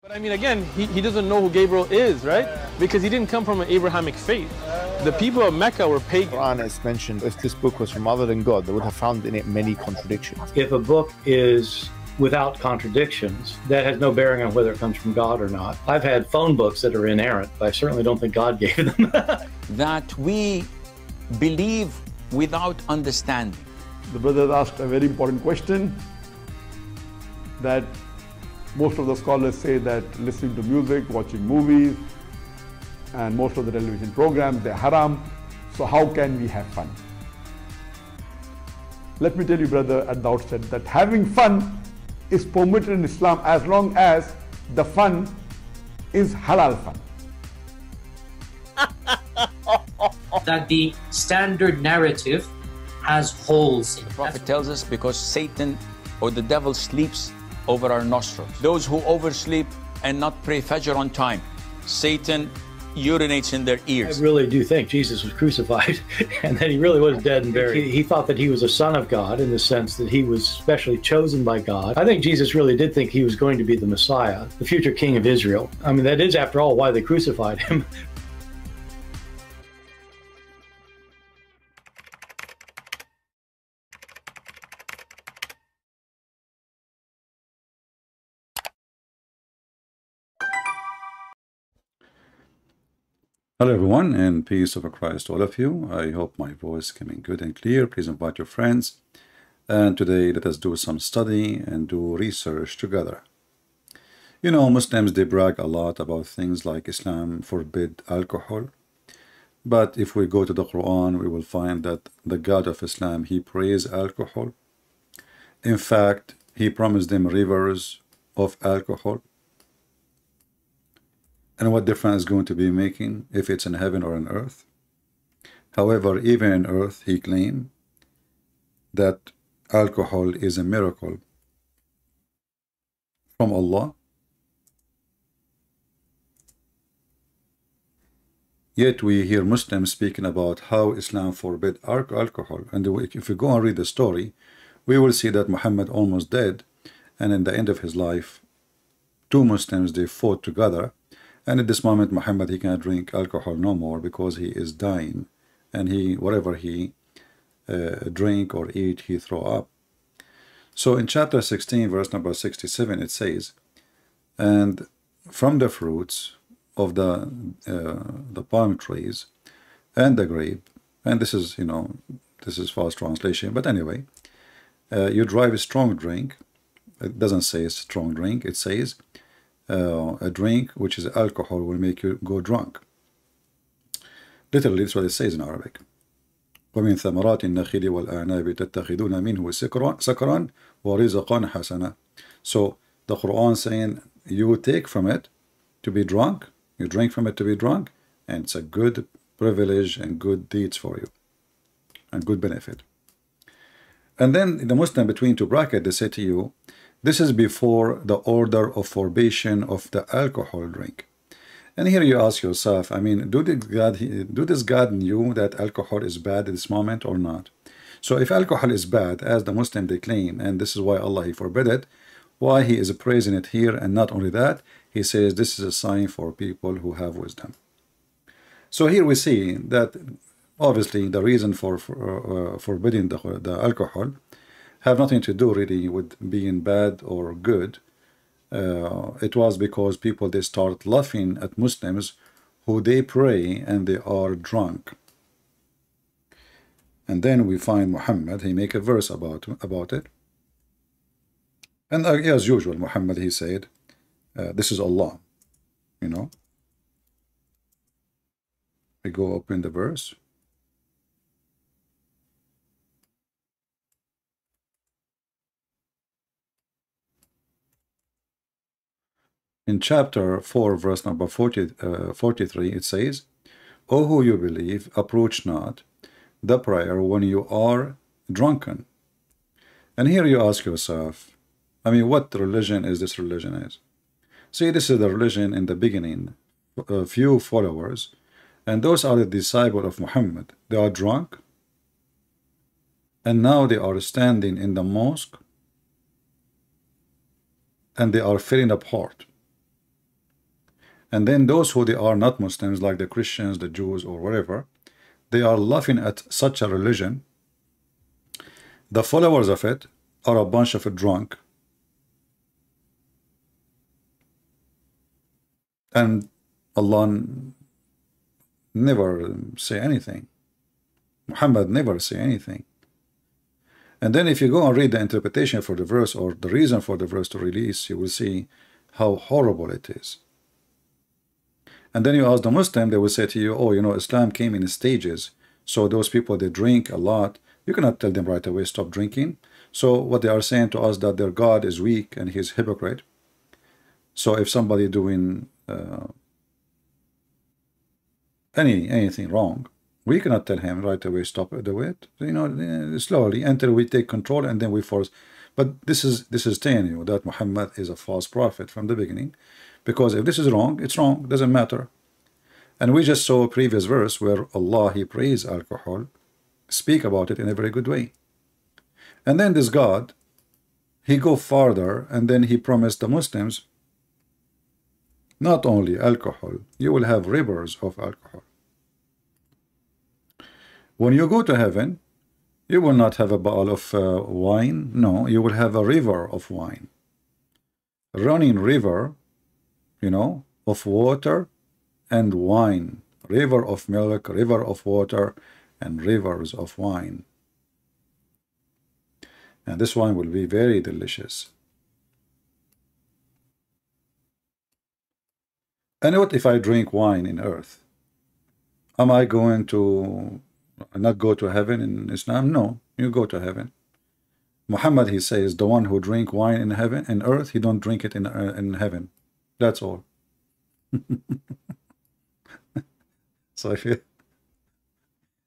But I mean, again, he doesn't know who Gabriel is, right? Because he didn't come from an Abrahamic faith. The people of Mecca were pagan. The Quran is mentioned, if this book was from other than God, they would have found in it many contradictions. If a book is without contradictions, that has no bearing on whether it comes from God or not. I've had phone books that are inerrant, but I certainly don't think God gave them. That we believe without understanding. The brother asked a very important question, that most of the scholars say that listening to music, watching movies, and most of the television programs, they're haram. So how can we have fun? Let me tell you, brother, at the outset, that having fun is permitted in Islam as long as the fun is halal fun. That the standard narrative has holes in it. The Prophet tells us because Satan or the devil sleeps over our nostrils. Those who oversleep and not pray Fajr on time, Satan urinates in their ears. I really do think Jesus was crucified and that he really was dead and buried. He thought that he was a son of God in the sense that he was specially chosen by God. I think Jesus really did think he was going to be the Messiah, the future king of Israel. I mean, that is, after all, why they crucified him. Hello everyone, and peace of Christ to all of you. I hope my voice is coming good and clear. Please invite your friends. And today let us do some study and do research together. You know, Muslims, they brag a lot about things like Islam forbid alcohol. But if we go to the Quran, we will find that the God of Islam, he praised alcohol. In fact, he promised them rivers of alcohol. And what difference is going to be making if it's in heaven or on earth? However, even in earth, he claimed that alcohol is a miracle from Allah. Yet we hear Muslims speaking about how Islam forbid alcohol. And if we go and read the story, we will see that Muhammad almost died. And in the end of his life, two Muslims, they fought together. And at this moment, Muhammad, he cannot drink alcohol no more because he is dying. And whatever he drink or eat, he throw up. So in chapter 16, verse number 67, it says, and from the fruits of the palm trees and the grape, and this is, this is false translation, but anyway, you drive a strong drink. It doesn't say strong drink, it says, a drink which is alcohol will make you go drunk. Literally, that's what it says in Arabic. وَمِن ثَمَرَاتِ النَّخِيلِ وَالْأَعْنَابِ تَتَّخِذُونَ مِنْهُ سَكْرًا وَرِزْقًا حَسَنًا. So the Quran saying you take from it to be drunk, you drink from it to be drunk, and it's a good privilege and good deeds for you and good benefit. And then the Muslim between two brackets, they say to you, this is before the order of forbidden of the alcohol drink. And here you ask yourself, I mean, do this God knew that alcohol is bad at this moment or not? So if alcohol is bad, as the Muslim they claim, and this is why Allah he forbid it, why he is praising it here, and not only that, he says this is a sign for people who have wisdom. So here we see that obviously the reason for forbidding the alcohol have nothing to do really with being bad or good. It was because people, they start laughing at Muslims who they pray and they are drunk. And then we find Muhammad, he make a verse about it. And as usual, Muhammad, he said, this is Allah, We go open the verse. In chapter 4, verse number 43, it says, O who you believe, approach not the prayer when you are drunken. And here you ask yourself, I mean, what religion is this religion is? See, this is the religion in the beginning, a few followers, and those are the disciples of Muhammad. They are drunk, and now they are standing in the mosque, and they are filling up heart. And then those who they are not Muslims, like the Christians, the Jews, or whatever, they are laughing at such a religion. The followers of it are a bunch of drunk. And Allah never say anything. Muhammad never say anything. And then if you go and read the interpretation for the verse, or the reason for the verse to release, you will see how horrible it is. And then you ask the Muslim, they will say to you, oh, you know, Islam came in stages. So those people, they drink a lot. You cannot tell them right away, stop drinking. So what they are saying to us, that their God is weak and he's hypocrite. So if somebody doing anything wrong, we cannot tell him right away, stop it, do it. You know, slowly, until we take control, and then we force. But this is telling you that Muhammad is a false prophet from the beginning. Because if this is wrong, it's wrong, it doesn't matter. And we just saw a previous verse where Allah, he praised alcohol, speak about it in a very good way. And then this God, he go farther, and then he promised the Muslims, not only alcohol, you will have rivers of alcohol. When you go to heaven, you will not have a bottle of wine. No, you will have a river of wine. Running river, you know, of water and wine. River of milk, river of water, and rivers of wine. And this wine will be very delicious. And what if I drink wine in earth? Am I going to not go to heaven in Islam? No, you go to heaven. Muhammad, he says, the one who drink wine in heaven, in earth, he don't drink it in heaven. That's all. So if you,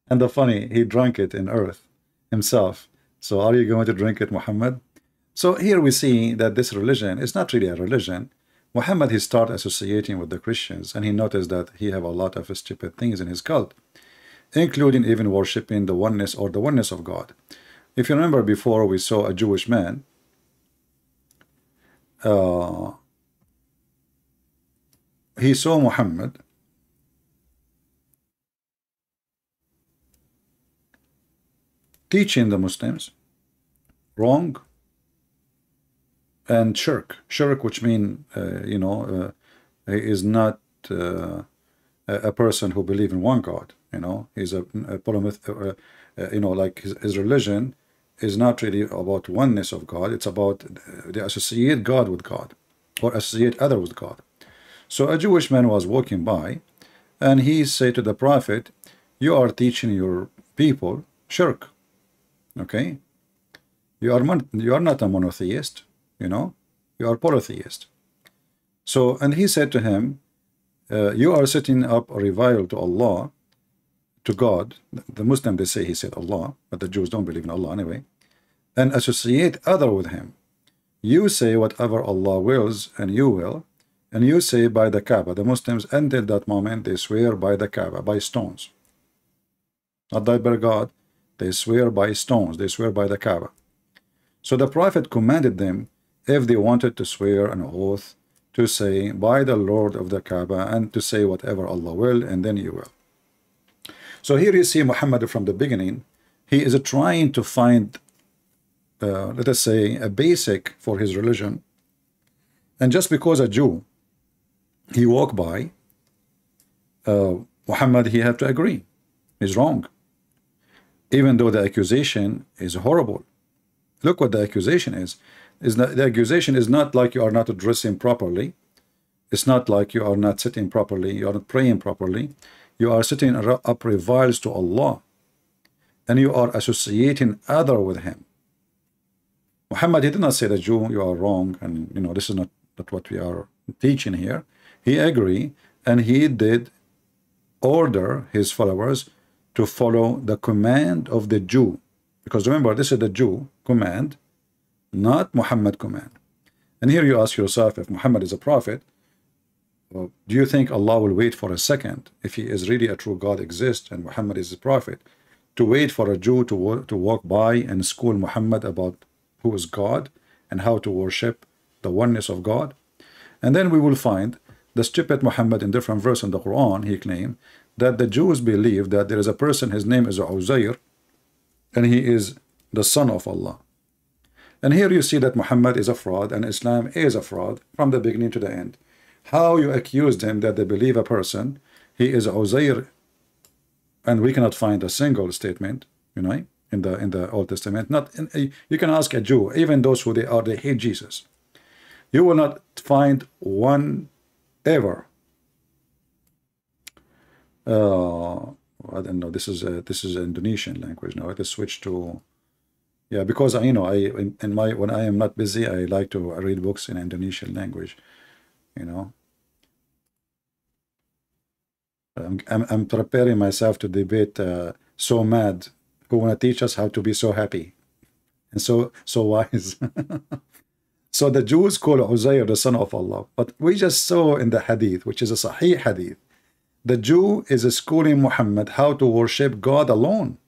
and the funny, he drank it in earth himself. So are you going to drink it, Muhammad? So here we see that this religion is not really a religion. Muhammad, he started associating with the Christians, and he noticed that he have a lot of stupid things in his cult, including even worshiping the oneness or the oneness of God. If you remember before, we saw a Jewish man he saw Muhammad teaching the Muslims wrong and shirk, which mean is not a person who believes in one God. You know, he's a polymorph. Like his religion is not really about oneness of God. It's about they associate God with God, or associate other with God. So a Jewish man was walking by, and he said to the Prophet, "You are teaching your people shirk. Okay, you are not a monotheist. You know, you are polytheist." So, and he said to him, "You are setting up a revival to Allah, to God." The Muslim, they say he said Allah, but the Jews don't believe in Allah anyway, and associate other with him. You say whatever Allah wills, and you will, and you say by the Kaaba. The Muslims until that moment they swear by the Kaaba, by stones, not by God. They swear by stones. They swear by the Kaaba. So the Prophet commanded them, if they wanted to swear an oath, to say by the Lord of the Kaaba, and to say whatever Allah will, and then you will. So here you see Muhammad from the beginning. He is trying to find, let us say, a basic for his religion. And just because a Jew, he walked by, Muhammad, he had to agree. He's wrong. Even though the accusation is horrible. Look what the accusation is. The accusation is not like you are not dressing properly. It's not like you are not sitting properly. You are not praying properly. You are setting up revils to Allah. And you are associating other with him. Muhammad, he did not say that Jew, you are wrong. And you know, this is not what we are teaching here. He agreed, and he did order his followers to follow the command of the Jew. Because remember, this is the Jew command, not Muhammad command. And here you ask yourself, if Muhammad is a prophet, do you think Allah will wait for a second, if he is really a true God exists and Muhammad is a prophet, to wait for a Jew to walk by and school Muhammad about who is God and how to worship the oneness of God? And then we will find The stupid Muhammad in different verse in the Quran, he claimed that the Jews believe that there is a person, his name is Uzair, and he is the son of Allah. And here you see that Muhammad is a fraud and Islam is a fraud from the beginning to the end. How you accused him that they believe a person, he is Uzair, and we cannot find a single statement, you know, in the Old Testament. Not in, you can ask a Jew, even those who they hate Jesus. You will not find one ever. I don't know. This is Indonesian language now. It is switched to, yeah, because you know, when I am not busy, I like to read books in Indonesian language. You know, I'm preparing myself to debate So Mad, who want to teach us how to be so happy and so wise. So the Jews call Uzair the son of Allah, but we just saw in the hadith, which is a Sahih hadith, the Jew is schooling Muhammad how to worship God alone.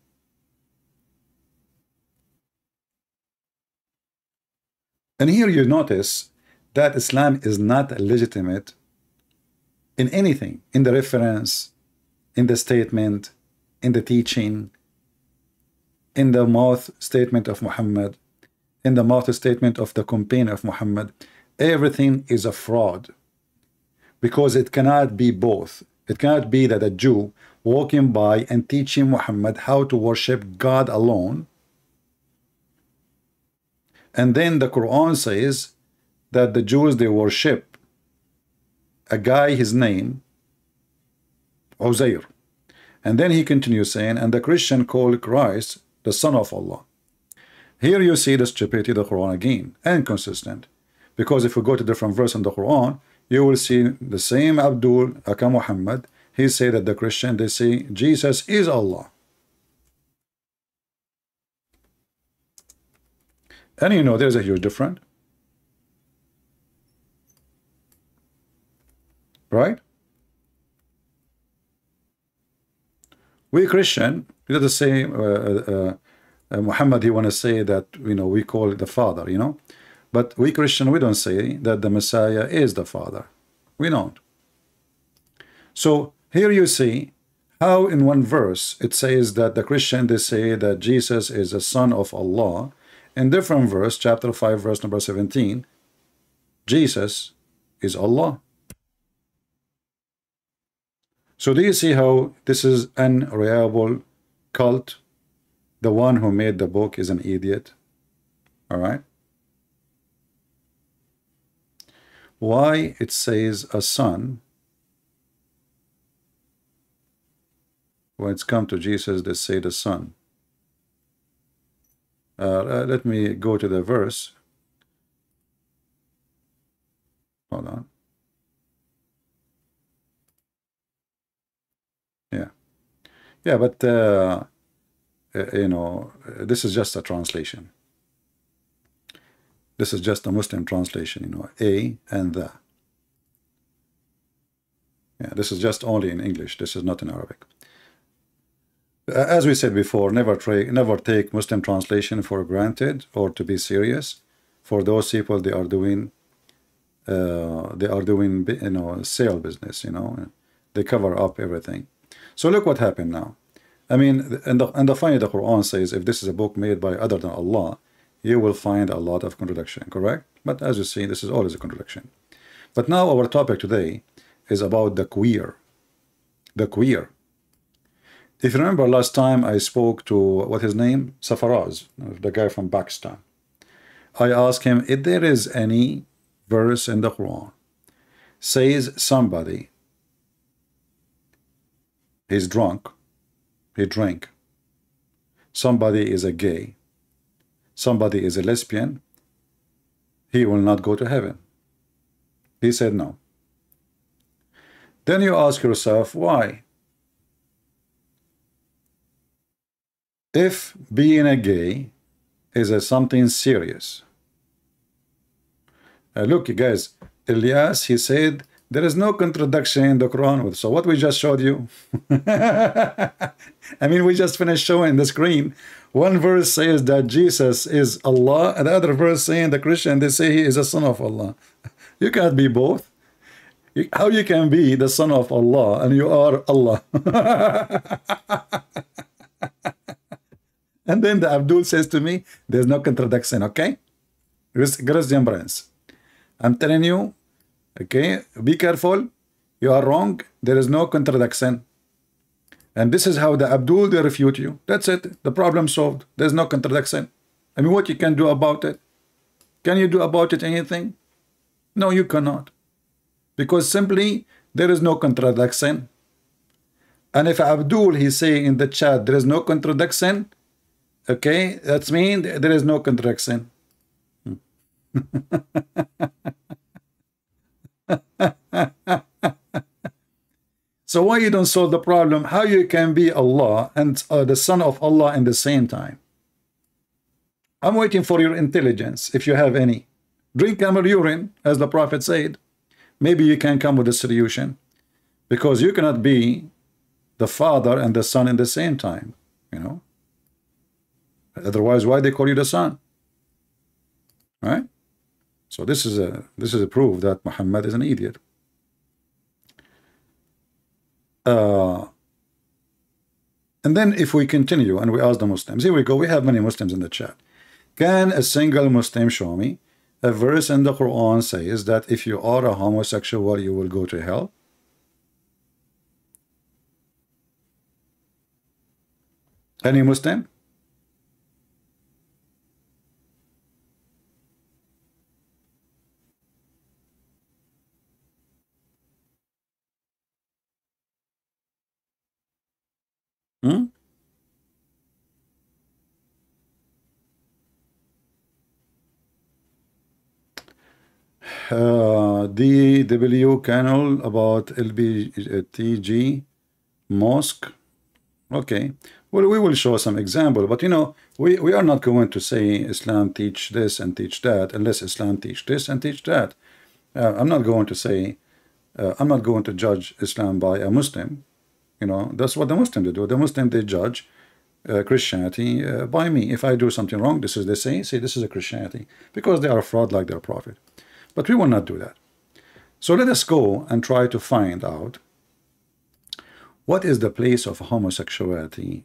And here you notice that Islam is not legitimate in anything, in the reference, in the statement, in the teaching, in the mouth statement of Muhammad, in the mouth statement of the companion of Muhammad. Everything is a fraud, because it cannot be both. It cannot be that a Jew walking by and teaching Muhammad how to worship God alone, and then the Quran says that the Jews, they worship a guy, his name Uzair, and then he continues saying, and the Christian call Christ the son of Allah. Here you see the stupidity of the Quran again, inconsistent. Because if we go to different verse in the Quran, you will see the same Abdul Aka Muhammad. He say that the Christian, they say Jesus is Allah. And you know there's a huge difference. Right? We Christian, we do the same. Muhammad, he want to say that, you know, we call it the Father, you know, but we Christian, we don't say that the Messiah is the Father. We don't. So here you see how in one verse it says that the Christian, they say that Jesus is the son of Allah. In different verse, chapter 5, verse number 17, Jesus is Allah. So do you see how this is an unreliable cult? The one who made the book is an idiot. All right. Why it says a son? When it's come to Jesus, they say the son. Let me go to the verse. Hold on. Yeah. Yeah, but you know, this is just a translation. This is just a Muslim translation, you know, a and the. Yeah, this is just only in English. This is not in Arabic. As we said before, never take Muslim translation for granted or to be serious. For those people, they are doing you know, sale business. You know, they cover up everything. So look what happened now. I mean, and the funny, the Quran says, if this is a book made by other than Allah, you will find a lot of contradiction, correct? But as you see, this is always a contradiction. But now our topic today is about the queer. The queer. If you remember last time I spoke to, what his name? Safaraz, the guy from Pakistan. I asked him if there is any verse in the Quran says somebody, he's drunk, he drank, somebody is a gay, somebody is a lesbian, he will not go to heaven. He said no. Then you ask yourself, why? If being a gay is something serious. Look, guys, Ilyas, he said, there is no contradiction in the Quran. So what we just showed you, I mean, we just finished showing the screen. One verse says that Jesus is Allah, and the other verse saying the Christian, they say he is a son of Allah. You can't be both. How you can be the son of Allah and you are Allah? And then the Abdul says to me, there's no contradiction, okay? Christian Prince, I'm telling you, okay, be careful. You are wrong. There is no contradiction. And this is how the Abdul, they refute you. That's it. The problem solved. There's no contradiction. I mean, what you can do about it? Can you do about it anything? No, you cannot. Because simply, there is no contradiction. And if Abdul, he's saying in the chat, there is no contradiction, okay, that means there is no contradiction. So why you don't solve the problem? How you can be Allah and the son of Allah in the same time? I'm waiting for your intelligence, if you have any. Drink camel urine, as the Prophet said. Maybe you can come with a solution. Because you cannot be the father and the son in the same time, you know. Otherwise, why they call you the son? Right? So this is a proof that Muhammad is an idiot. And then if we continue and we ask the Muslims, here we go, we have many Muslims in the chat. Can a single Muslim show me a verse in the Quran says that if you are a homosexual, you will go to hell? Any Muslim? Hmm? DW Canal about LBTG Mosque. Okay, well, we will show some example, but you know, we are not going to say Islam teach this and teach that unless Islam teach this and teach that. I'm not going to say, I'm not going to judge Islam by a Muslim. You know, that's what the Muslims do. The Muslim, they judge Christianity by me. If I do something wrong, this is, they say this is a Christianity, because they are a fraud like their prophet. But we will not do that. So let us go and try to find out what is the place of homosexuality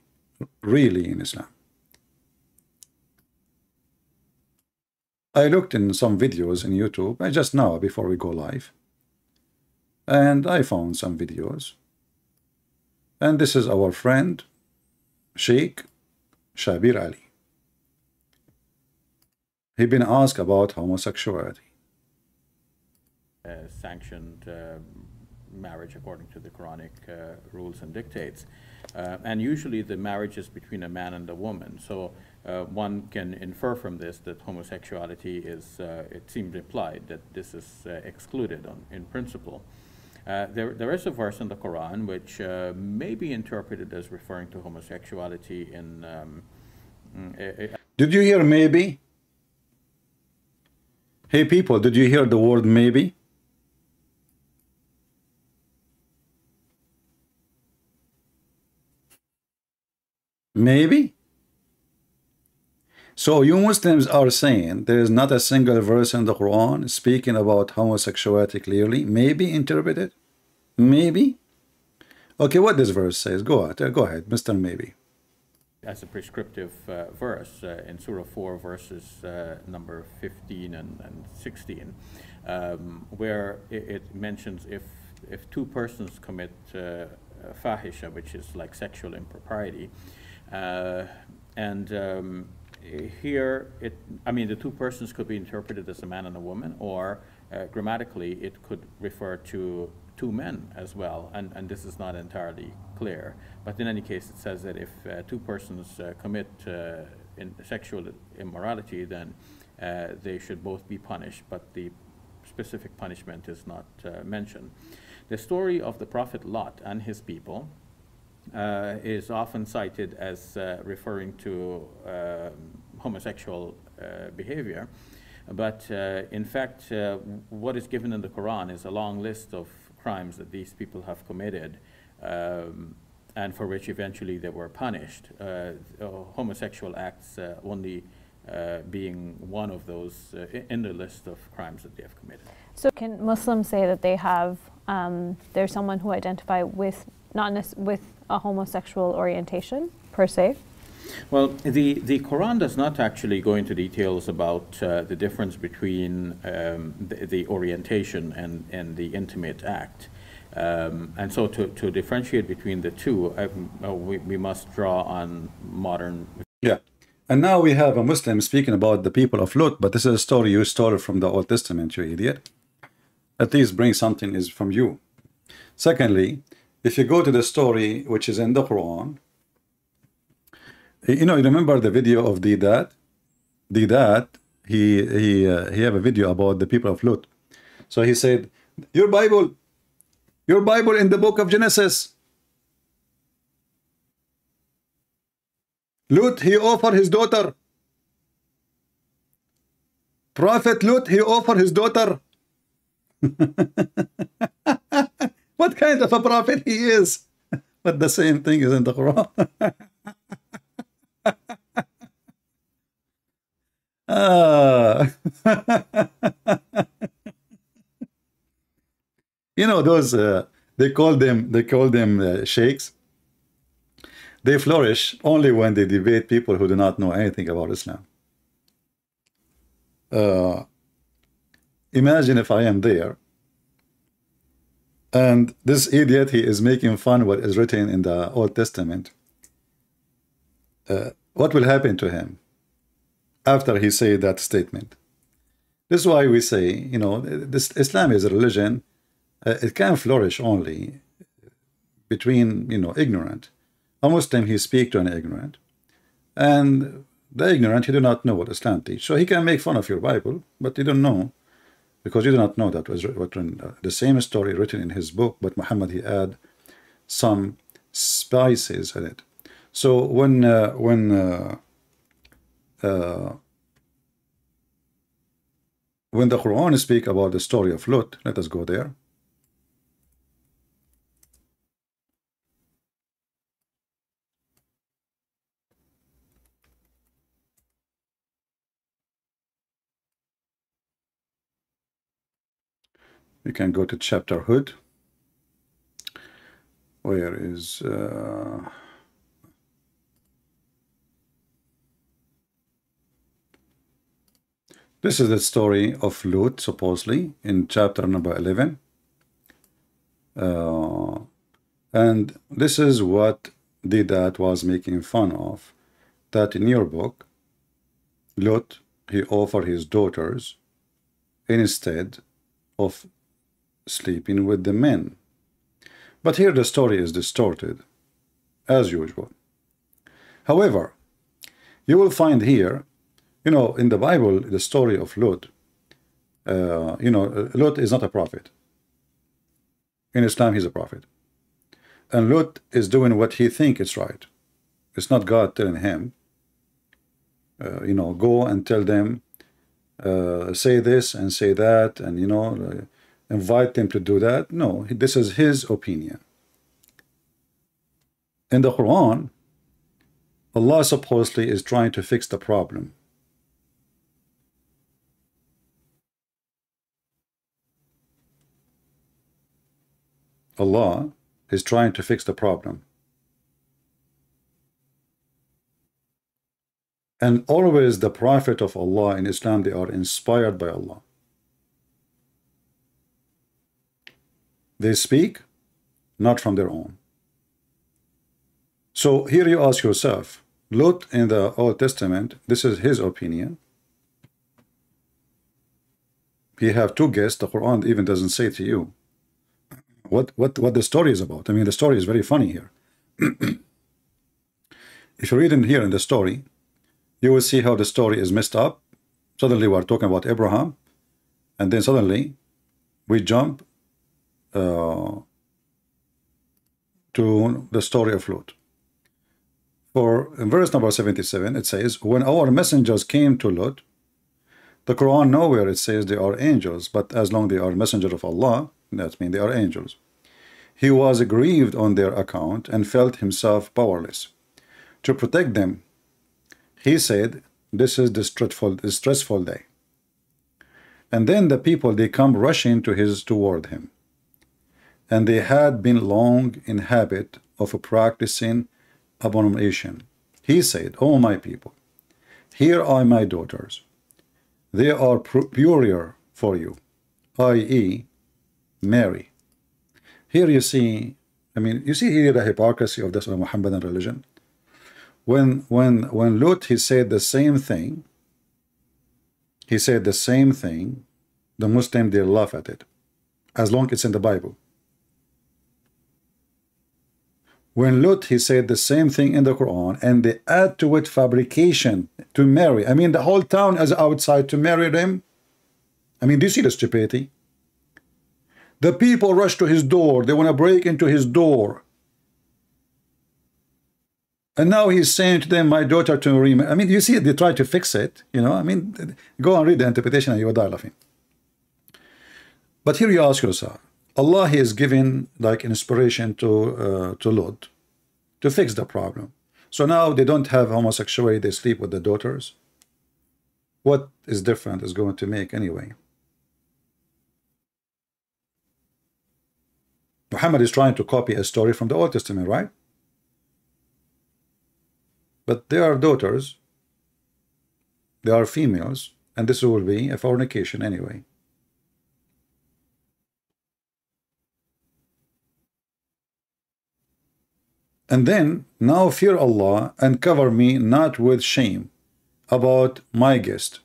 really in Islam. I looked in some videos in YouTube just now before we go live, and I found some videos. And this is our friend Sheikh Shabir Ali. He been asked about homosexuality. Sanctioned marriage according to the Quranic rules and dictates. And usually the marriage is between a man and a woman. So one can infer from this that homosexuality is, it seems implied that this is excluded in principle. There is a verse in the Quran which may be interpreted as referring to homosexuality in... Did you hear maybe? Hey people, did you hear the word maybe? Maybe? So you Muslims are saying there is not a single verse in the Quran speaking about homosexuality clearly? Maybe interpreted? Maybe? Okay, what this verse says? Go ahead, Mr. Maybe. As a prescriptive verse in Surah 4, verses number 15 and 16, where it mentions if two persons commit fahisha, which is like sexual impropriety, here, I mean, the two persons could be interpreted as a man and a woman, or grammatically, it could refer to two men as well, and this is not entirely clear. But in any case, it says that if two persons commit sexual immorality, then they should both be punished, but the specific punishment is not mentioned. The story of the Prophet Lot and his people is often cited as referring to homosexual behavior, but in fact what is given in the Quran is a long list of crimes that these people have committed and for which eventually they were punished, homosexual acts only being one of those in the list of crimes that they have committed. So can Muslims say that they have there's someone who identify with with a homosexual orientation per se? Well, the Quran does not actually go into details about the difference between the orientation and the intimate act. And so to differentiate between the two, we must draw on modern... Yeah. And now we have a Muslim speaking about the people of Lut, but this is a story you stole from the Old Testament, you idiot. At least bring something is from you. Secondly, if you go to the story which is in the Quran, you know, you remember the video of Didat? Didat, he have a video about the people of Lut. So he said, your Bible in the book of Genesis. Lut, he offered his daughter. Prophet Lut, he offered his daughter. What kind of a prophet he is? But the same thing is in the Quran. You know those they call them sheikhs. They flourish only when they debate people who do not know anything about Islam. Imagine if I am there and this idiot, he is making fun what is written in the Old Testament. What will happen to him after he say that statement? This is why we say, you know, this Islam is a religion. It can flourish only between, you know, ignorant. A Muslim, he speak to an ignorant, and the ignorant, he do not know what Islam teach. So he can make fun of your Bible, but you don't know, because you do not know that was written, the same story written in his book, but Muhammad, he add some spices in it. So when the Quran speak about the story of Lut, let us go there. We can go to chapter Hud. Where is this is the story of Lut, supposedly, in chapter number 11. And this is what Didat was making fun of, that in your book, Lut, he offered his daughters instead of sleeping with the men. But here the story is distorted, as usual. However, you will find here, you know, in the Bible, the story of Lut, you know, Lut is not a prophet. In Islam, he's a prophet. And Lut is doing what he thinks is right. It's not God telling him, you know, go and tell them, say this and say that, and, you know, invite them to do that. No, this is his opinion. In the Quran, Allah supposedly is trying to fix the problem. Allah is trying to fix the problem. And always the prophet of Allah in Islam, they are inspired by Allah. They speak not from their own. So here you ask yourself, Lut in the Old Testament, this is his opinion. He have two guests. The Quran even doesn't say to you what the story is about. I mean, the story is very funny here. If you read in here in the story, you will see how the story is messed up. Suddenly we're talking about Abraham, and then suddenly we jump to the story of Lut. For in verse number 77, it says, when our messengers came to Lut, the Quran nowhere it says they are angels, but as long they are messenger of Allah, that means they are angels. He was aggrieved on their account and felt himself powerless to protect them. He said, this is the stressful day. And then the people, they come rushing toward him. and they had been long in habit of practicing abomination. He said, O my people, here are my daughters. They are purer for you, i.e., Mary. Here you see, I mean, you see here the hypocrisy of this Muhammadan religion. When Lut, he said the same thing, the Muslim, they laugh at it, as long as it's in the Bible. When Lut, he said the same thing in the Quran, and they add to it fabrication to marry. I mean, the whole town is outside to marry them. I mean, do you see the stupidity? The people rush to his door. They want to break into his door. And now he's saying to them, my daughter to remarry. I mean, you see, they try to fix it, you know. I mean, go and read the interpretation and you will die laughing. But here you ask yourself, Allah is giving like inspiration to Lut to fix the problem. So now they don't have homosexuality, they sleep with the daughters. What is different is going to make anyway? Muhammad is trying to copy a story from the Old Testament, right? But they are daughters, they are females, and this will be a fornication anyway. And then, now fear Allah and cover me not with shame about my guest.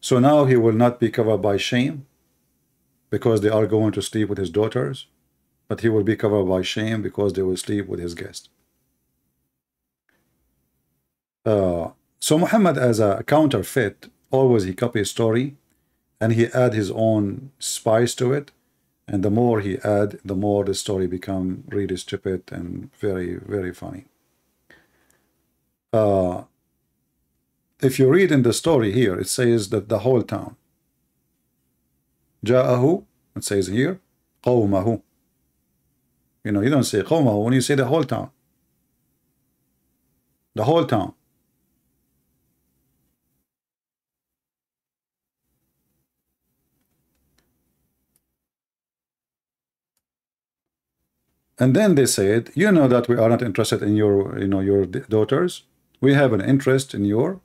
So now he will not be covered by shame because they are going to sleep with his daughters, but he will be covered by shame because they will sleep with his guest. So Muhammad, as a counterfeit, always he copy a story and he add his own spice to it. And the more he add, the more the story become really stupid and very, very funny. If you read in the story here, it says that the whole town. Ja'ahu, it says here, qawmahu. You know, you don't say qawmahu when you say the whole town. The whole town. And then they said, you know that we are not interested in your, your daughters. We have an interest in your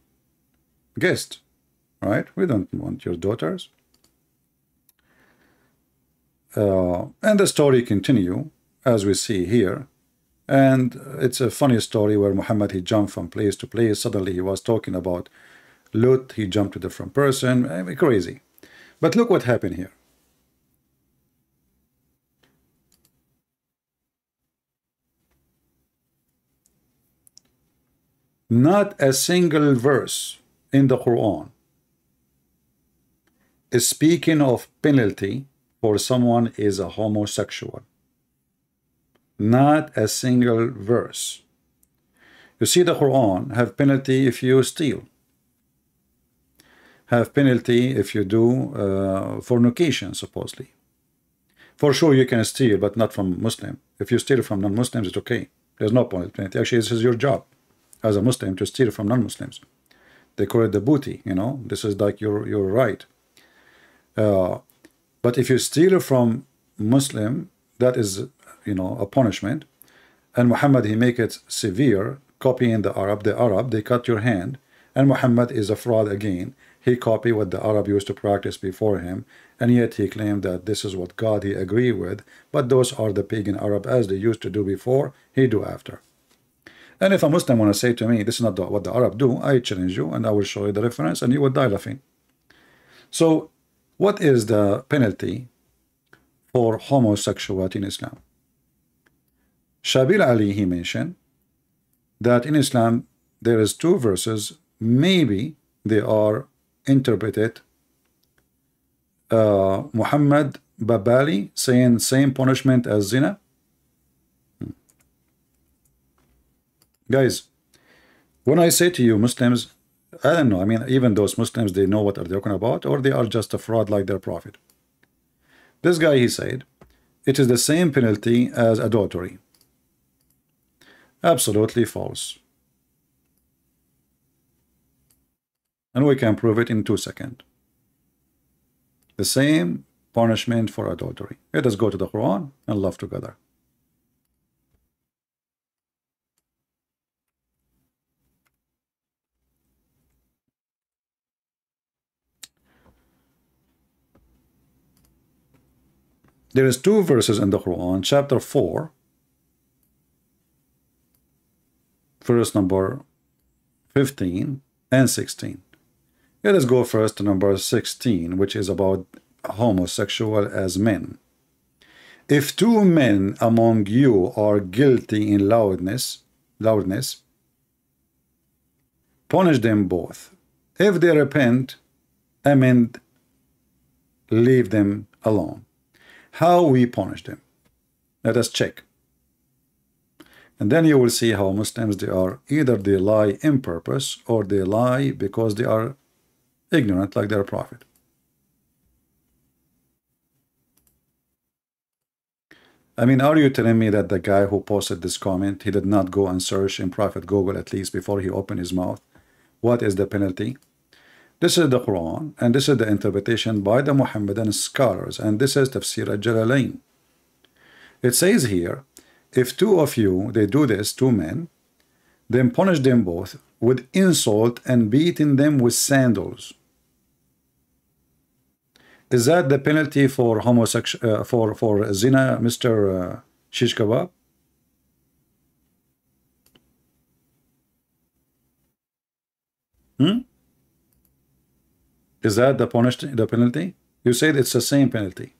guest, right? We don't want your daughters. And the story continue as we see here. And it's a funny story where Muhammad, he jumped from place to place. Suddenly he was talking about Lut. He jumped to a different person. I mean, crazy. But look what happened here. Not a single verse in the Quran is speaking of penalty for someone is a homosexual. Not a single verse. You see, the Quran have penalty if you steal, have penalty if you do fornication, supposedly. For sure you can steal, but not from Muslim. If you steal from non-Muslims, it's okay. There's no penalty. Actually, this is your job as a Muslim to steal from non-Muslims. They call it the booty, you know. This is like your right. But if you steal from Muslim, that is, a punishment. And Muhammad, he make it severe, copying the Arab. The Arab, they cut your hand. And Muhammad is a fraud again. He copied what the Arab used to practice before him. And yet he claimed that this is what God he agreed with. But those are the pagan Arab as they used to do before, he do after. And if a Muslim want to say to me, this is not what the Arab do, I challenge you and I will show you the reference and you will die laughing. So what is the penalty for homosexuality in Islam? Shabil Ali, he mentioned that in Islam there is 2 verses, maybe they are interpreted. Muhammad Babali saying same punishment as zina. Guys, when I say to you Muslims, I don't know, I mean, even those Muslims, they know what they're talking about, or they are just a fraud like their prophet. This guy, he said, it is the same penalty as adultery. Absolutely false. And we can prove it in 2 seconds. The same punishment for adultery. Let us go to the Quran and love together. There is 2 verses in the Quran, chapter 4, verse number 15 and 16. Let us go first to number 16, which is about homosexual as men. If 2 men among you are guilty in loudness, punish them both. If they repent, amend, leave them alone. How we punish them? Let us check. And then you will see how Muslims, they are either they lie in purpose or they lie because they are ignorant like their prophet. I mean, are you telling me that the guy who posted this comment, he did not go and search in Prophet Google at least before he opened his mouth? What is the penalty? This is the Quran, and this is the interpretation by the Muhammadan scholars, and this is Tafsir al-Jalalain. It says here, if 2 of you, they do this, 2 men, then punish them both with insult and beating them with sandals. Is that the penalty for homosexual, for zina, Mr. Shish Kebab? Is that the penalty? You said it's the same penalty.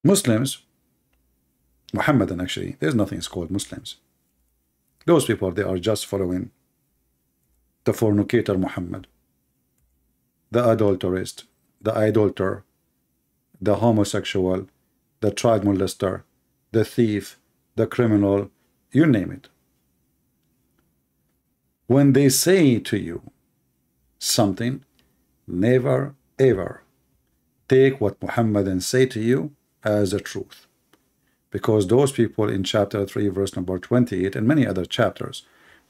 Muslims, Muhammadan actually, there's nothing called Muslims. Those people, they are just following the fornicator Muhammad, the adulterist, the idolater, the homosexual, the child molester, the thief, the criminal, you name it. When they say to you something, never ever take what Muhammadan say to you as a truth, because those people in chapter 3 verse number 28 and many other chapters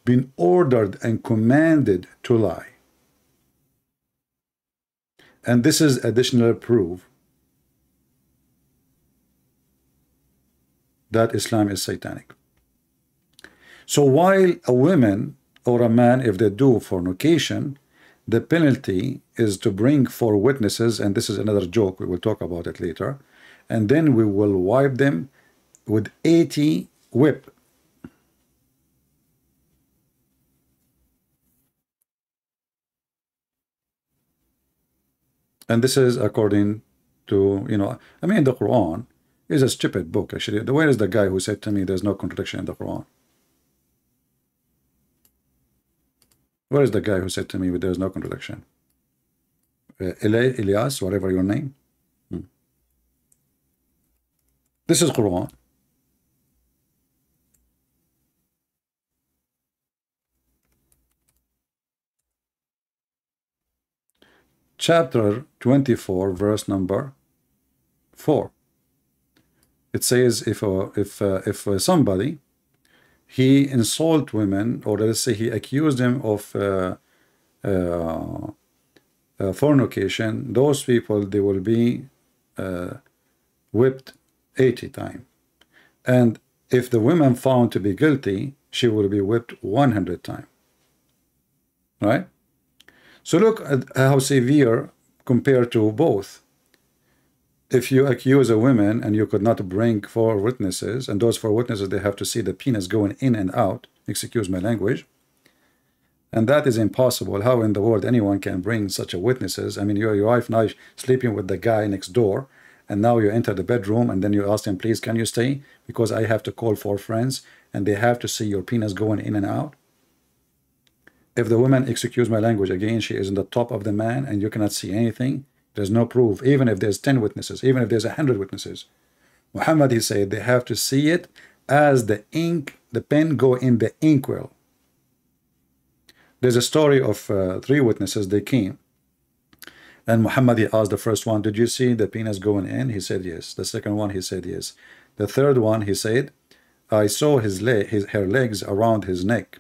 been ordered and commanded to lie. And this is additional proof that Islam is satanic. So while a woman or a man, if they do fornication, the penalty is to bring 4 witnesses, and this is another joke, we will talk about it later, and then we will wipe them with 80 whip. And this is according to, you know, I mean, the Quran is a stupid book, actually. Where is the guy who said to me there's no contradiction in the Quran? Where is the guy who said to me there's no contradiction? Elias, whatever your name. This is Quran. Chapter 24, verse number 4. It says if somebody he insult women, or let's say he accused them of fornication, those people, they will be whipped 80 times. And if the woman found to be guilty, she will be whipped 100 times. Right? So look at how severe compared to both. If you accuse a woman and you could not bring 4 witnesses, and those 4 witnesses, they have to see the penis going in and out, excuse my language, and that is impossible. How in the world anyone can bring such a witnesses? I mean, your wife now sleeping with the guy next door, and now you enter the bedroom, and then you ask him, please, can you stay? Because I have to call 4 friends, and they have to see your penis going in and out. If the woman, excuse my language again, she is in the top of the man, and you cannot see anything, there's no proof, even if there's 10 witnesses, even if there's 100 witnesses. Muhammad, he said, they have to see it as the ink, the pen go in the inkwell. There's a story of 3 witnesses, they came. And Muhammad, he asked the first one, did you see the penis going in? He said, yes. The second one, he said, yes. The third one, he said, I saw her legs around his neck.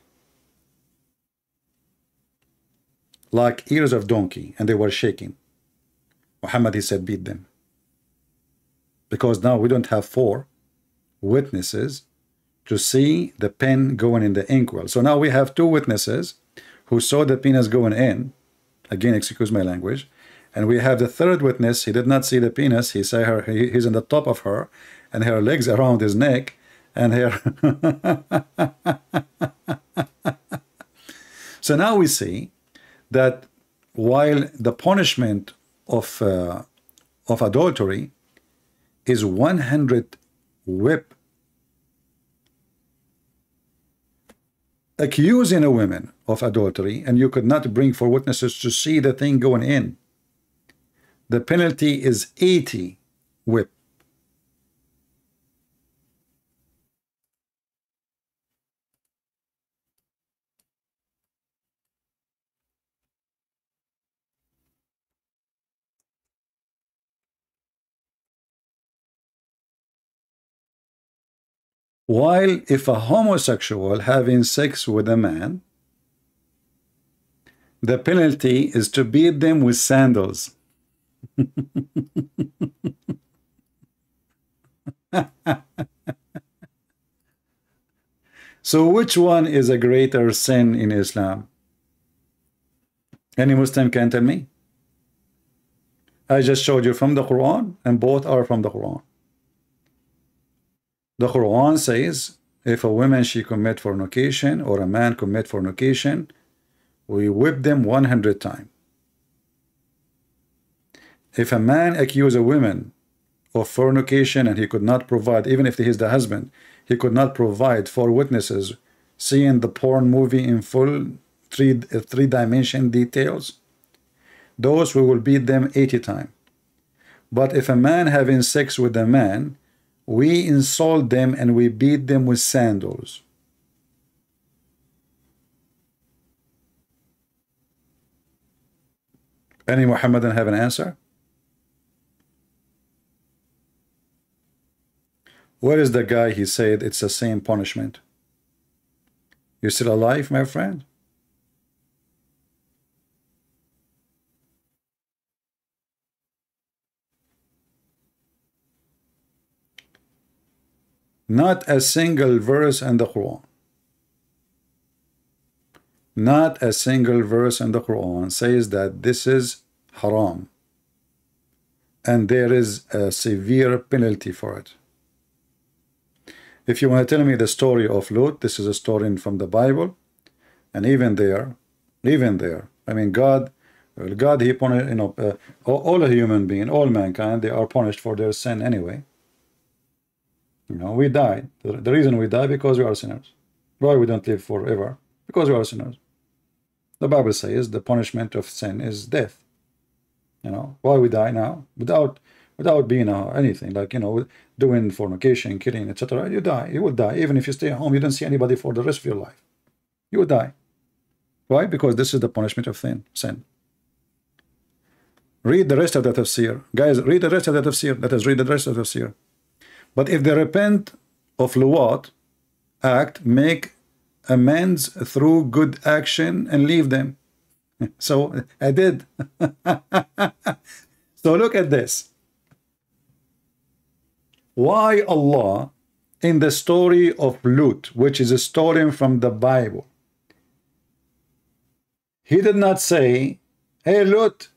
like ears of donkey, and they were shaking. Muhammad, he said, beat them. Because now we don't have 4 witnesses to see the pen going in the inkwell. So now we have 2 witnesses who saw the penis going in. Again, excuse my language. And we have the 3rd witness. He did not see the penis. He saw her. He's on the top of her, and her legs around his neck, and her. So now we see that while the punishment of adultery is 100 whip, accusing a woman of adultery, and you could not bring 4 witnesses to see the thing going in, the penalty is 80 whip. While if a homosexual having sex with a man, the penalty is to beat them with sandals. So which one is a greater sin in Islam? Any Muslim can tell me? I just showed you from the Quran, and both are from the Quran. The Quran says if a woman she commit fornication or a man commit fornication, we whip them 100 times. If a man accuse a woman of fornication and he could not provide, even if he is the husband, he could not provide 4 witnesses seeing the porn movie in full three-dimension details, those we will beat them 80 times. But if a man having sex with a man, we insult them and we beat them with sandals. Any Muhammadan have an answer? Where is the guy he said it's the same punishment? You still alive, my friend? Not a single verse in the Quran. Not a single verse in the Quran says that this is haram. And there is a severe penalty for it. If you want to tell me the story of Lut, this is a story from the Bible. And even there, I mean, God, he punished, all human beings, all mankind, they are punished for their sin anyway. You know, we die. The reason we die because we are sinners. Why we don't live forever? Because we are sinners. The Bible says the punishment of sin is death. You know, why we die now? Without being anything, like, you know, doing fornication, killing, etc. You die. You will die. Even if you stay home, you don't see anybody for the rest of your life. You will die. Why? Because this is the punishment of sin. Read the rest of the tafsir. Guys, read the rest of the tafsir. Let us read the rest of the tafsir. But if they repent of Luwat act, make amends through good action and leave them. So I did. So look at this. Why Allah in the story of Lut, which is a story from the Bible, he did not say, hey Lut,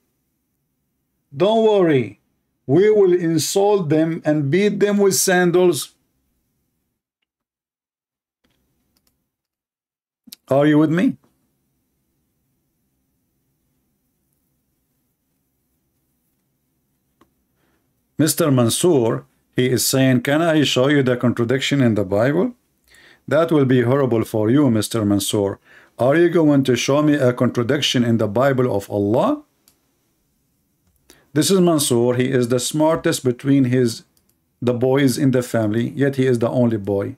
don't worry, we will insult them and beat them with sandals. Are you with me? Mr. Mansour, he is saying, can I show you the contradiction in the Bible? That will be horrible for you, Mr. Mansour. Are you going to show me a contradiction in the Bible of Allah? This is Mansour. He is the smartest between the boys in the family, yet he is the only boy.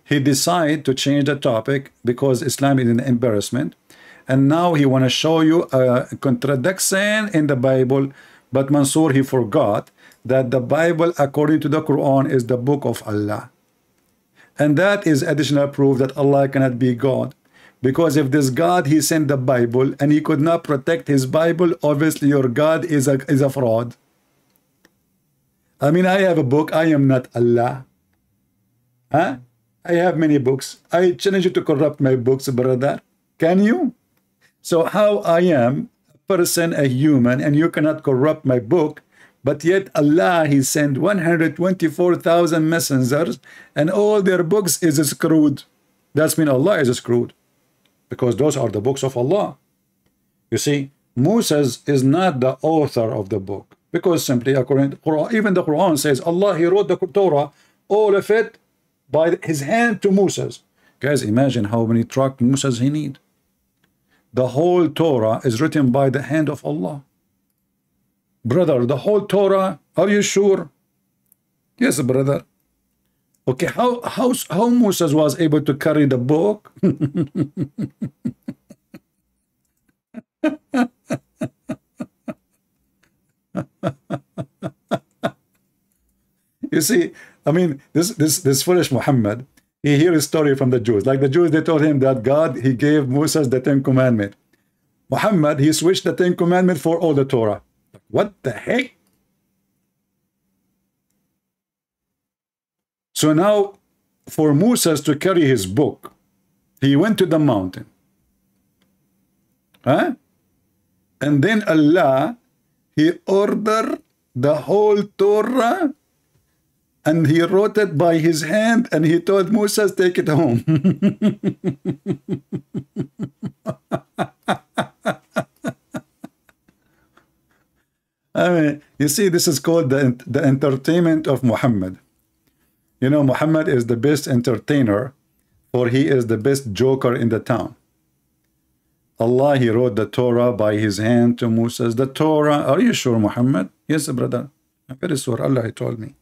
He decided to change the topic because Islam is an embarrassment, and now he want to show you a contradiction in the Bible. But Mansour, he forgot that the Bible, according to the Quran, is the book of Allah, and that is additional proof that Allah cannot be God, Because if this God, he sent the Bible and he could not protect his Bible, obviously your God is a fraud. I mean, I have a book. I am not Allah. Huh? I have many books. I challenge you to corrupt my books, brother. Can you? So how I am a person, a human, and you cannot corrupt my book, but yet Allah, he sent 124,000 messengers and all their books is screwed. That's mean Allah is screwed, because those are the books of Allah. You see, Moses is not the author of the book, because simply according to Quran, even the Quran says Allah, he wrote the Torah, all of it by his hand to Moses. Guys, imagine how many truck Moses he need. The whole Torah is written by the hand of Allah. Brother, the whole Torah, are you sure? Yes, brother. Okay, how Moses was able to carry the book? You see, I mean, this foolish Muhammad, he hears a story from the Jews. Like the Jews, they told him that God, he gave Moses the 10 Commandments. Muhammad, he switched the 10 Commandments for all the Torah. What the heck? So now, for Moses to carry his book, he went to the mountain. Huh? And then Allah, he ordered the whole Torah and he wrote it by his hand and he told Moses, take it home. I mean, you see, this is called the entertainment of Muhammad. You know, Muhammad is the best entertainer, for he is the best joker in the town. Allah, he wrote the Torah by his hand to Moses. The Torah, are you sure, Muhammad? Yes, brother. I'm very sure. Allah, he told me.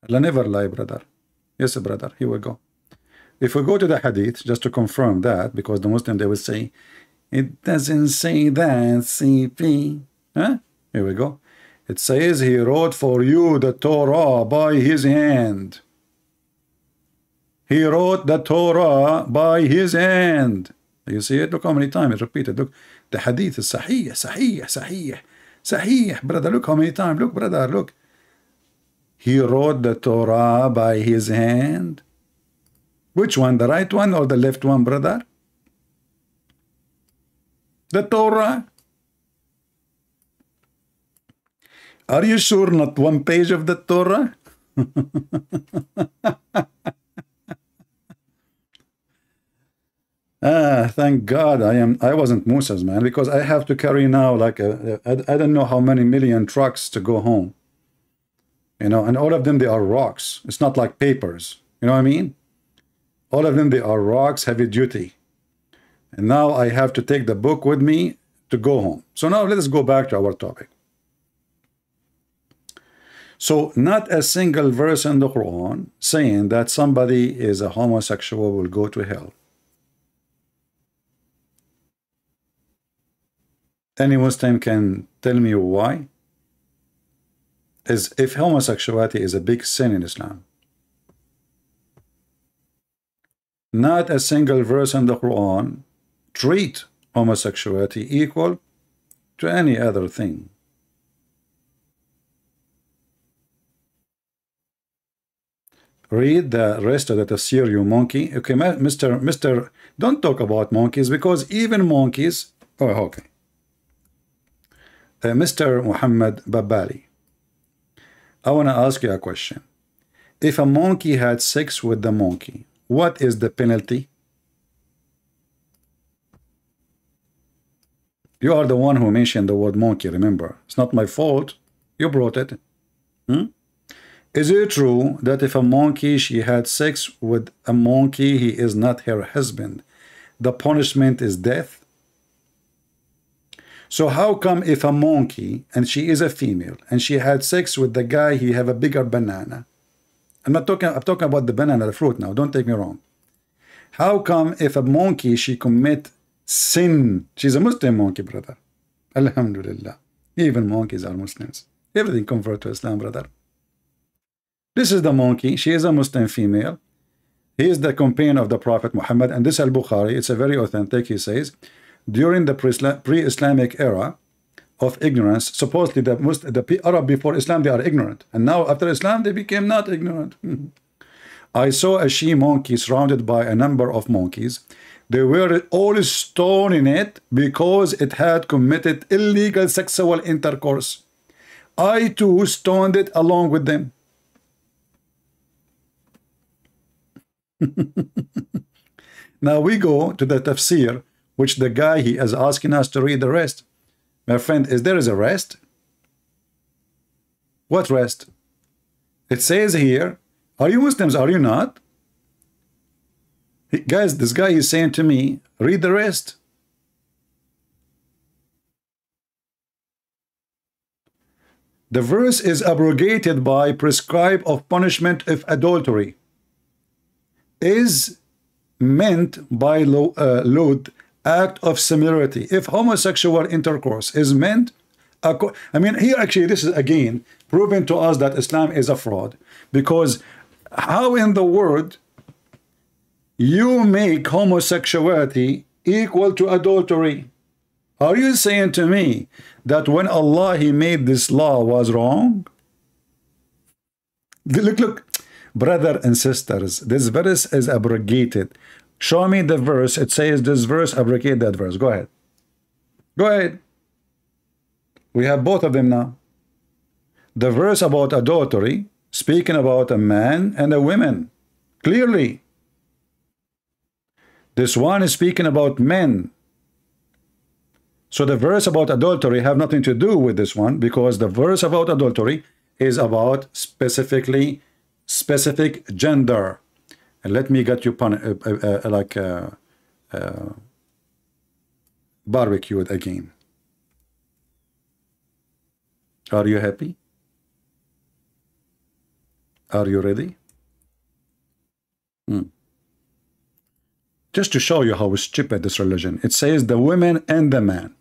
Allah never lie, brother. Yes, brother. Here we go. If we go to the hadith, just to confirm that, because the Muslim, they will say, it doesn't say that, CP. Huh? Here we go. It says he wrote for you the Torah by his hand. He wrote the Torah by his hand. You see it? Look how many times it's repeated. Look, the hadith is sahih, sahih, sahih, sahih. Brother, look how many times. Look, brother, look. He wrote the Torah by his hand. Which one? The right one or the left one, brother? The Torah. Are you sure not one page of the Torah? Thank God I wasn't Moses, man, because I have to carry now like I don't know how many million trucks to go home. You know, and all of them, they are rocks. It's not like papers. You know what I mean? All of them, they are rocks, heavy duty. And now I have to take the book with me to go home. So now let us go back to our topic. So not a single verse in the Quran saying that somebody is a homosexual will go to hell. Any Muslim can tell me why? Is if homosexuality is a big sin in Islam. Not a single verse in the Quran treat homosexuality equal to any other thing. Read the rest of the tafsir, you monkey. Okay, Mr. Don't talk about monkeys, because even monkeys. Oh, okay. Mr. Muhammad Babali, I want to ask you a question. If a monkey had sex with the monkey, what is the penalty? You are the one who mentioned the word monkey, remember. It's not my fault. You brought it. Is it true that if a monkey, she had sex with a monkey, he is not her husband, the punishment is death? So how come if a monkey, and she is a female, and she had sex with the guy, he have a bigger banana? I'm talking about the banana, the fruit now, don't take me wrong. How come if a monkey, she commit sin? She's a Muslim monkey, brother. Alhamdulillah. Even monkeys are Muslims. Everything convert to Islam, brother. This is the monkey. She is a Muslim female. He is the companion of the Prophet Muhammad, and this Al-Bukhari, it's a very authentic. He says, during the pre-Islamic era of ignorance, supposedly the Arab before Islam, they are ignorant, and now after Islam, they became not ignorant. I saw a she-monkey surrounded by a number of monkeys. They were all stoning it because it had committed illegal sexual intercourse. I too stoned it along with them. Now we go to the tafsir, which the guy he is asking us to read the rest. My friend, there is a rest? What rest? It says here, are you Muslims? Are you not? Guys, this guy is saying to me, read the rest. The verse is abrogated by prescribe of punishment if adultery is meant by lewd act of similarity. If homosexual intercourse is meant, I mean, here actually this is again proving to us that Islam is a fraud, because how in the world you make homosexuality equal to adultery? Are you saying to me that when Allah he made this law was wrong? Look, brother and sisters, this verse is abrogated. Show me the verse. It says this verse abrogate that verse. Go ahead. Go ahead. We have both of them now. The verse about adultery, speaking about a man and a woman, clearly. This one is speaking about men. So the verse about adultery have nothing to do with this one, because the verse about adultery is about specific gender. And let me get you barbecued again. Are you happy? Are you ready? Just to show you how stupid this religion. It says the women and the man.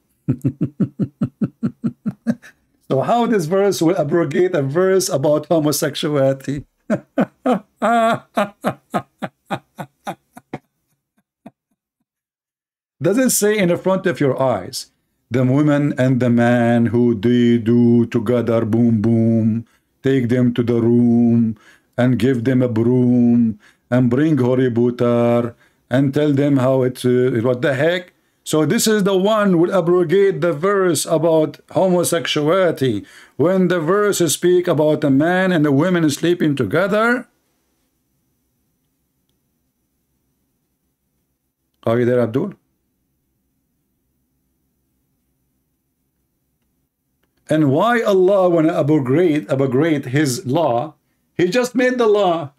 So how this verse will abrogate a verse about homosexuality? Does it say in the front of your eyes, the woman and the man who they do together, boom, boom, take them to the room and give them a broom and bring hoributar and tell them how it's, what the heck? So this is the one will abrogate the verse about homosexuality. When the verses speak about a man and a woman sleeping together. Are you there, Abdul? And why Allah want to abrogate his law? He just made the law.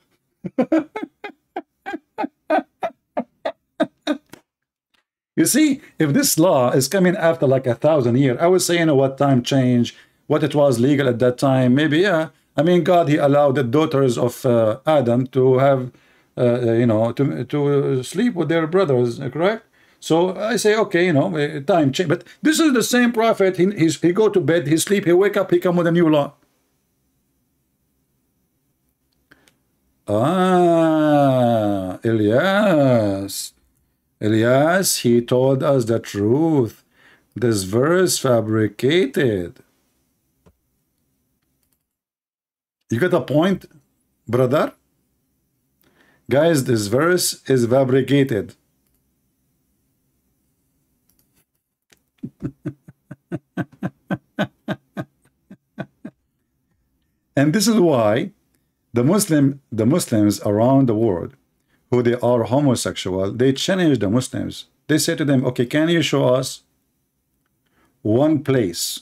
You see, if this law is coming after like 1,000 years, I would say, you know what, time change, what it was legal at that time, maybe, yeah. I mean, God, he allowed the daughters of Adam to have, you know, to sleep with their brothers, correct? So I say, okay, you know, time change. But this is the same prophet. He go to bed, he sleep, he wake up, he come with a new law. Ah, Elias, he told us the truth. This verse fabricated. You got a point, brother? Guys, this verse is fabricated. And this is why the Muslims around the world, who they are homosexual, they challenge the Muslims. They say to them, okay, can you show us one place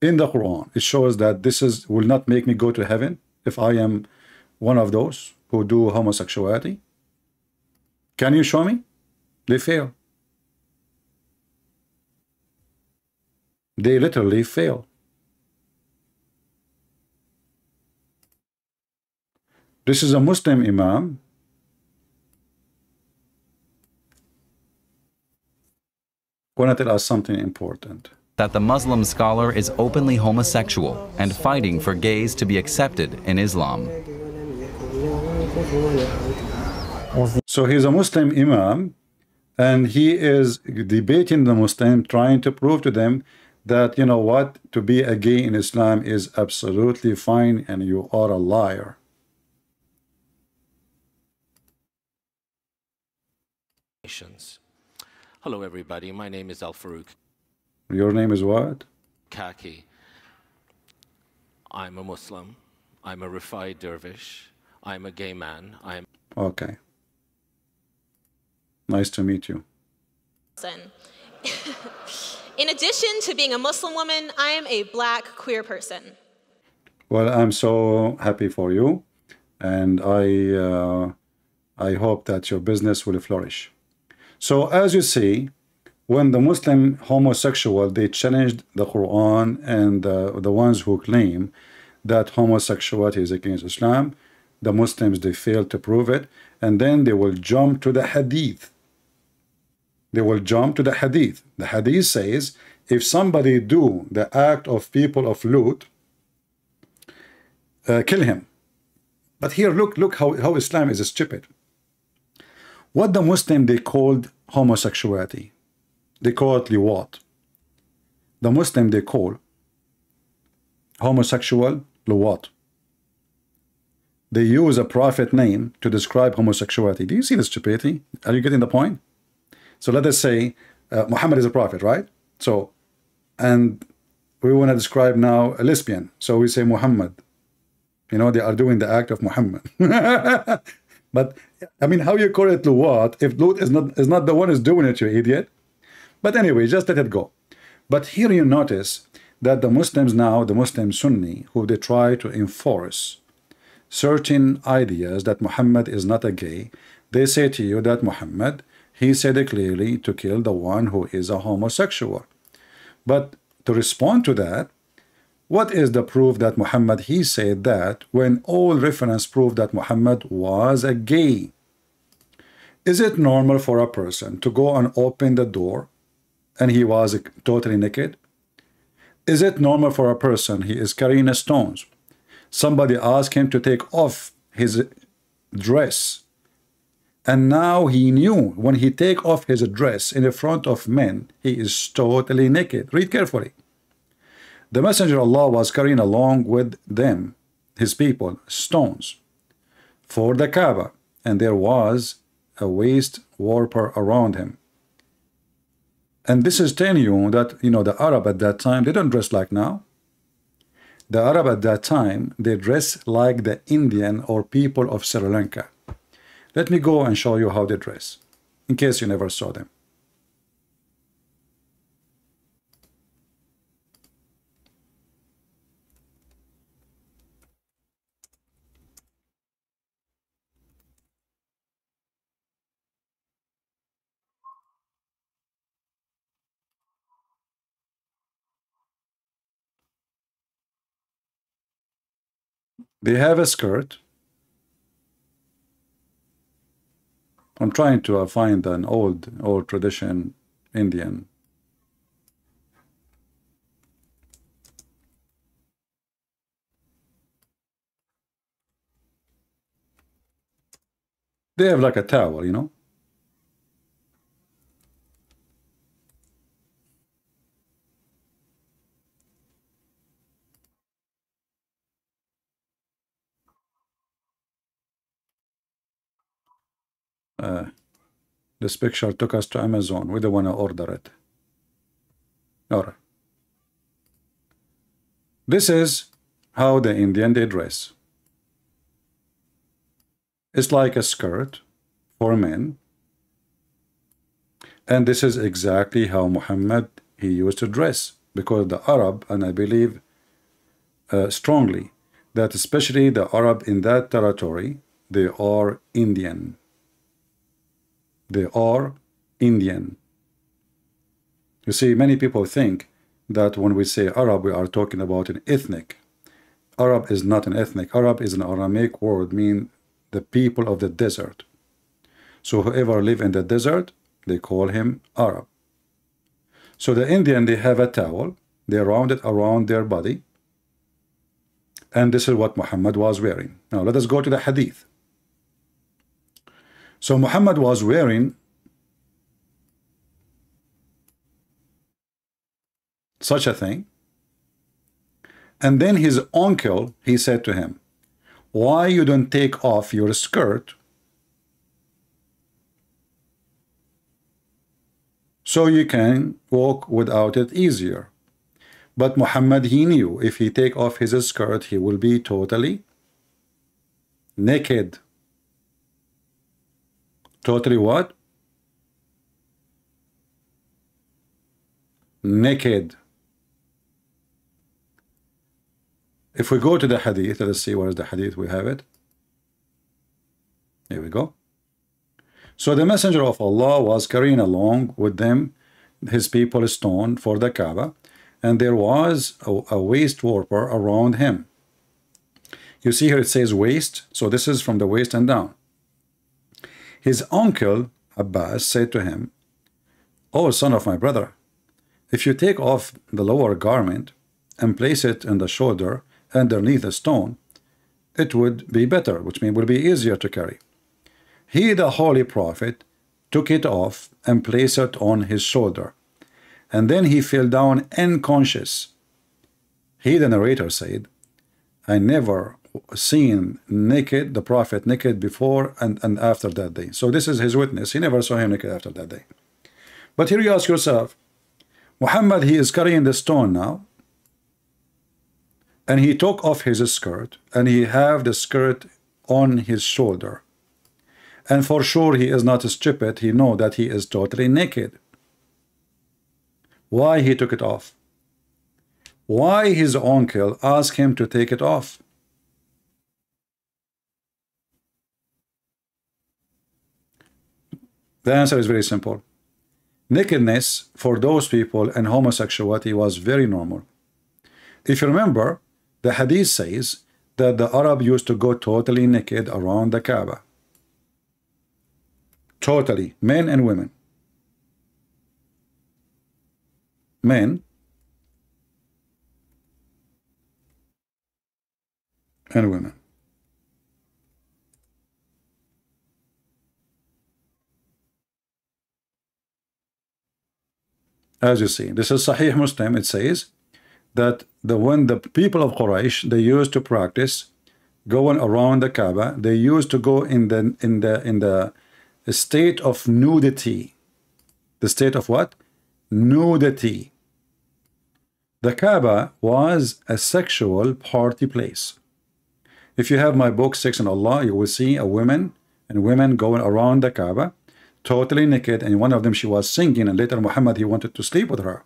in the Quran it shows that this will not make me go to heaven if I am one of those who do homosexuality? Can you show me? They fail. They literally fail. This is a Muslim Imam. Want to tell us something important. That the Muslim scholar is openly homosexual and fighting for gays to be accepted in Islam. So he's a Muslim imam, and he is debating the Muslim, trying to prove to them that, you know what, to be a gay in Islam is absolutely fine and you are a liar. Hello everybody, my name is Al Farouk Your name is what? Kaki. I'm a Muslim, I'm a Rifai dervish, I'm a gay man, I'm Okay. Nice to meet you. In addition to being a Muslim woman, I am a black queer person. Well, I'm so happy for you, and I hope that your business will flourish. So as you see, when the Muslim homosexual, they challenged the Quran, and the ones who claim that homosexuality is against Islam, the Muslims, they fail to prove it, and then they will jump to the hadith. They will jump to the hadith. The hadith says, if somebody do the act of people of Lut, kill him. But here, look how Islam is stupid. What the Muslim, they called homosexuality. They call it liwat. The Muslim, they call homosexual liwat. They use a prophet name to describe homosexuality. Do you see the stupidity? Are you getting the point? So let us say Muhammad is a prophet, right? So, and we want to describe now a lesbian. So we say Muhammad. You know, they are doing the act of Muhammad. But I mean, how you call it Lut if Lut is not the one who's doing it, you idiot? But anyway, just let it go. But here you notice that the Muslims now, the Muslim Sunni, who they try to enforce certain ideas that Muhammad is not a gay, they say to you that Muhammad, he said it clearly to kill the one who is a homosexual. But to respond to that, what is the proof that Muhammad, he said that when all reference prove that Muhammad was a gay? Is it normal for a person to go and open the door and he was totally naked? Is it normal for a person, he is carrying stones, somebody asked him to take off his dress, and now he knew when he take off his dress in the front of men, he is totally naked? Read carefully. The Messenger of Allah was carrying along with them, his people, stones for the Kaaba, and there was a waist warper around him. And this is telling you that, you know, the Arab at that time, they don't dress like now. The Arab at that time, they dress like the Indian or people of Sri Lanka. Let me go and show you how they dress, in case you never saw them. They have a skirt. I'm trying to find an old tradition Indian. They have like a towel, you know. This picture took us to Amazon. We don't want to order it. All right. This is how the Indian, they dress. It's like a skirt for men. And this is exactly how Muhammad, he used to dress. Because the Arab, and I believe strongly, that especially the Arab in that territory, they are Indian. They are Indian. You see, many people think that when we say Arab, we are talking about an ethnic. Arab is not an ethnic. Arab is an Aramaic word, meaning the people of the desert. So whoever live in the desert, they call him Arab. So the Indian, they have a towel, they round it around their body, and this is what Muhammad was wearing. Now let us go to the hadith. So Muhammad was wearing such a thing, and then his uncle, he said to him, why you don't take off your skirt so you can walk without it easier? But Muhammad, he knew if he take off his skirt, he will be totally naked. Totally what? Naked. If we go to the hadith, let's see where is the hadith. We have it. Here we go. So the messenger of Allah was carrying along with them his people stone for the Kaaba, and there was a waist warper around him. You see here it says waist, so this is from the waist and down. His uncle Abbas said to him, "O son of my brother, if you take off the lower garment and place it in the shoulder underneath a stone, it would be better," which means would be easier to carry. He, the Holy Prophet, took it off and placed it on his shoulder, and then he fell down unconscious. He, the narrator, said, "I never seen the Prophet naked before and after that day." So this is his witness. He never saw him naked after that day. But here you ask yourself, Muhammad, he is carrying the stone now, and he took off his skirt, and he have the skirt on his shoulder, and for sure he is not stupid. He know that he is totally naked. Why he took it off? Why his uncle asked him to take it off? The answer is very simple. Nakedness for those people and homosexuality was very normal. If you remember, the hadith says that the Arab used to go totally naked around the Kaaba. Totally, men and women. Men and women. As you see, this is Sahih Muslim. It says that when the people of Quraysh, they used to practice going around the Kaaba, they used to go in the state of nudity. The state of what? Nudity. The Kaaba was a sexual party place. If you have my book Sex and Allah, you will see a women going around the Kaaba totally naked, and one of them she was singing, and later Muhammad, he wanted to sleep with her.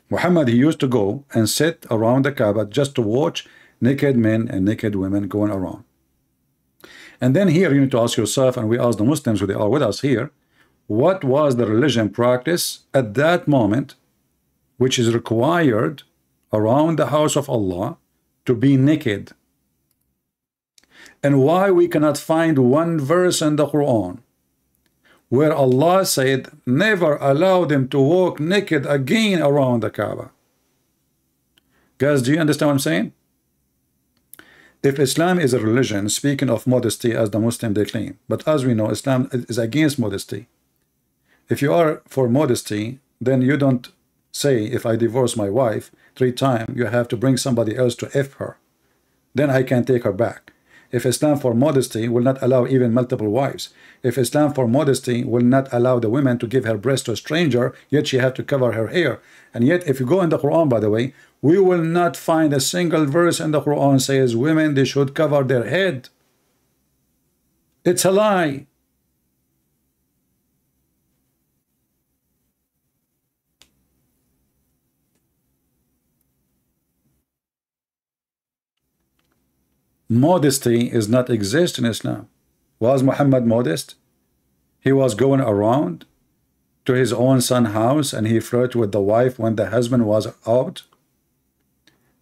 Muhammad, he used to go and sit around the Kaaba just to watch naked men and naked women going around. And then here you need to ask yourself, and we ask the Muslims who they are with us here, what was the religion practice at that moment which is required around the house of Allah to be naked? And why we cannot find one verse in the Quran where Allah said, never allow them to walk naked again around the Kaaba? Guys, do you understand what I'm saying? If Islam is a religion, speaking of modesty as the Muslim they claim, but as we know, Islam is against modesty. If you are for modesty, then you don't say, if I divorce my wife 3 times, you have to bring somebody else to F her. Then I can take her back. If Islam for modesty will not allow even multiple wives, if Islam for modesty will not allow the woman to give her breast to a stranger, yet she have to cover her hair. And yet if you go in the Quran, by the way, we will not find a single verse in the Quran says women, they should cover their head. It's a lie. Modesty is not exist in Islam. Was Muhammad modest? He was going around to his own son's house and he flirted with the wife when the husband was out.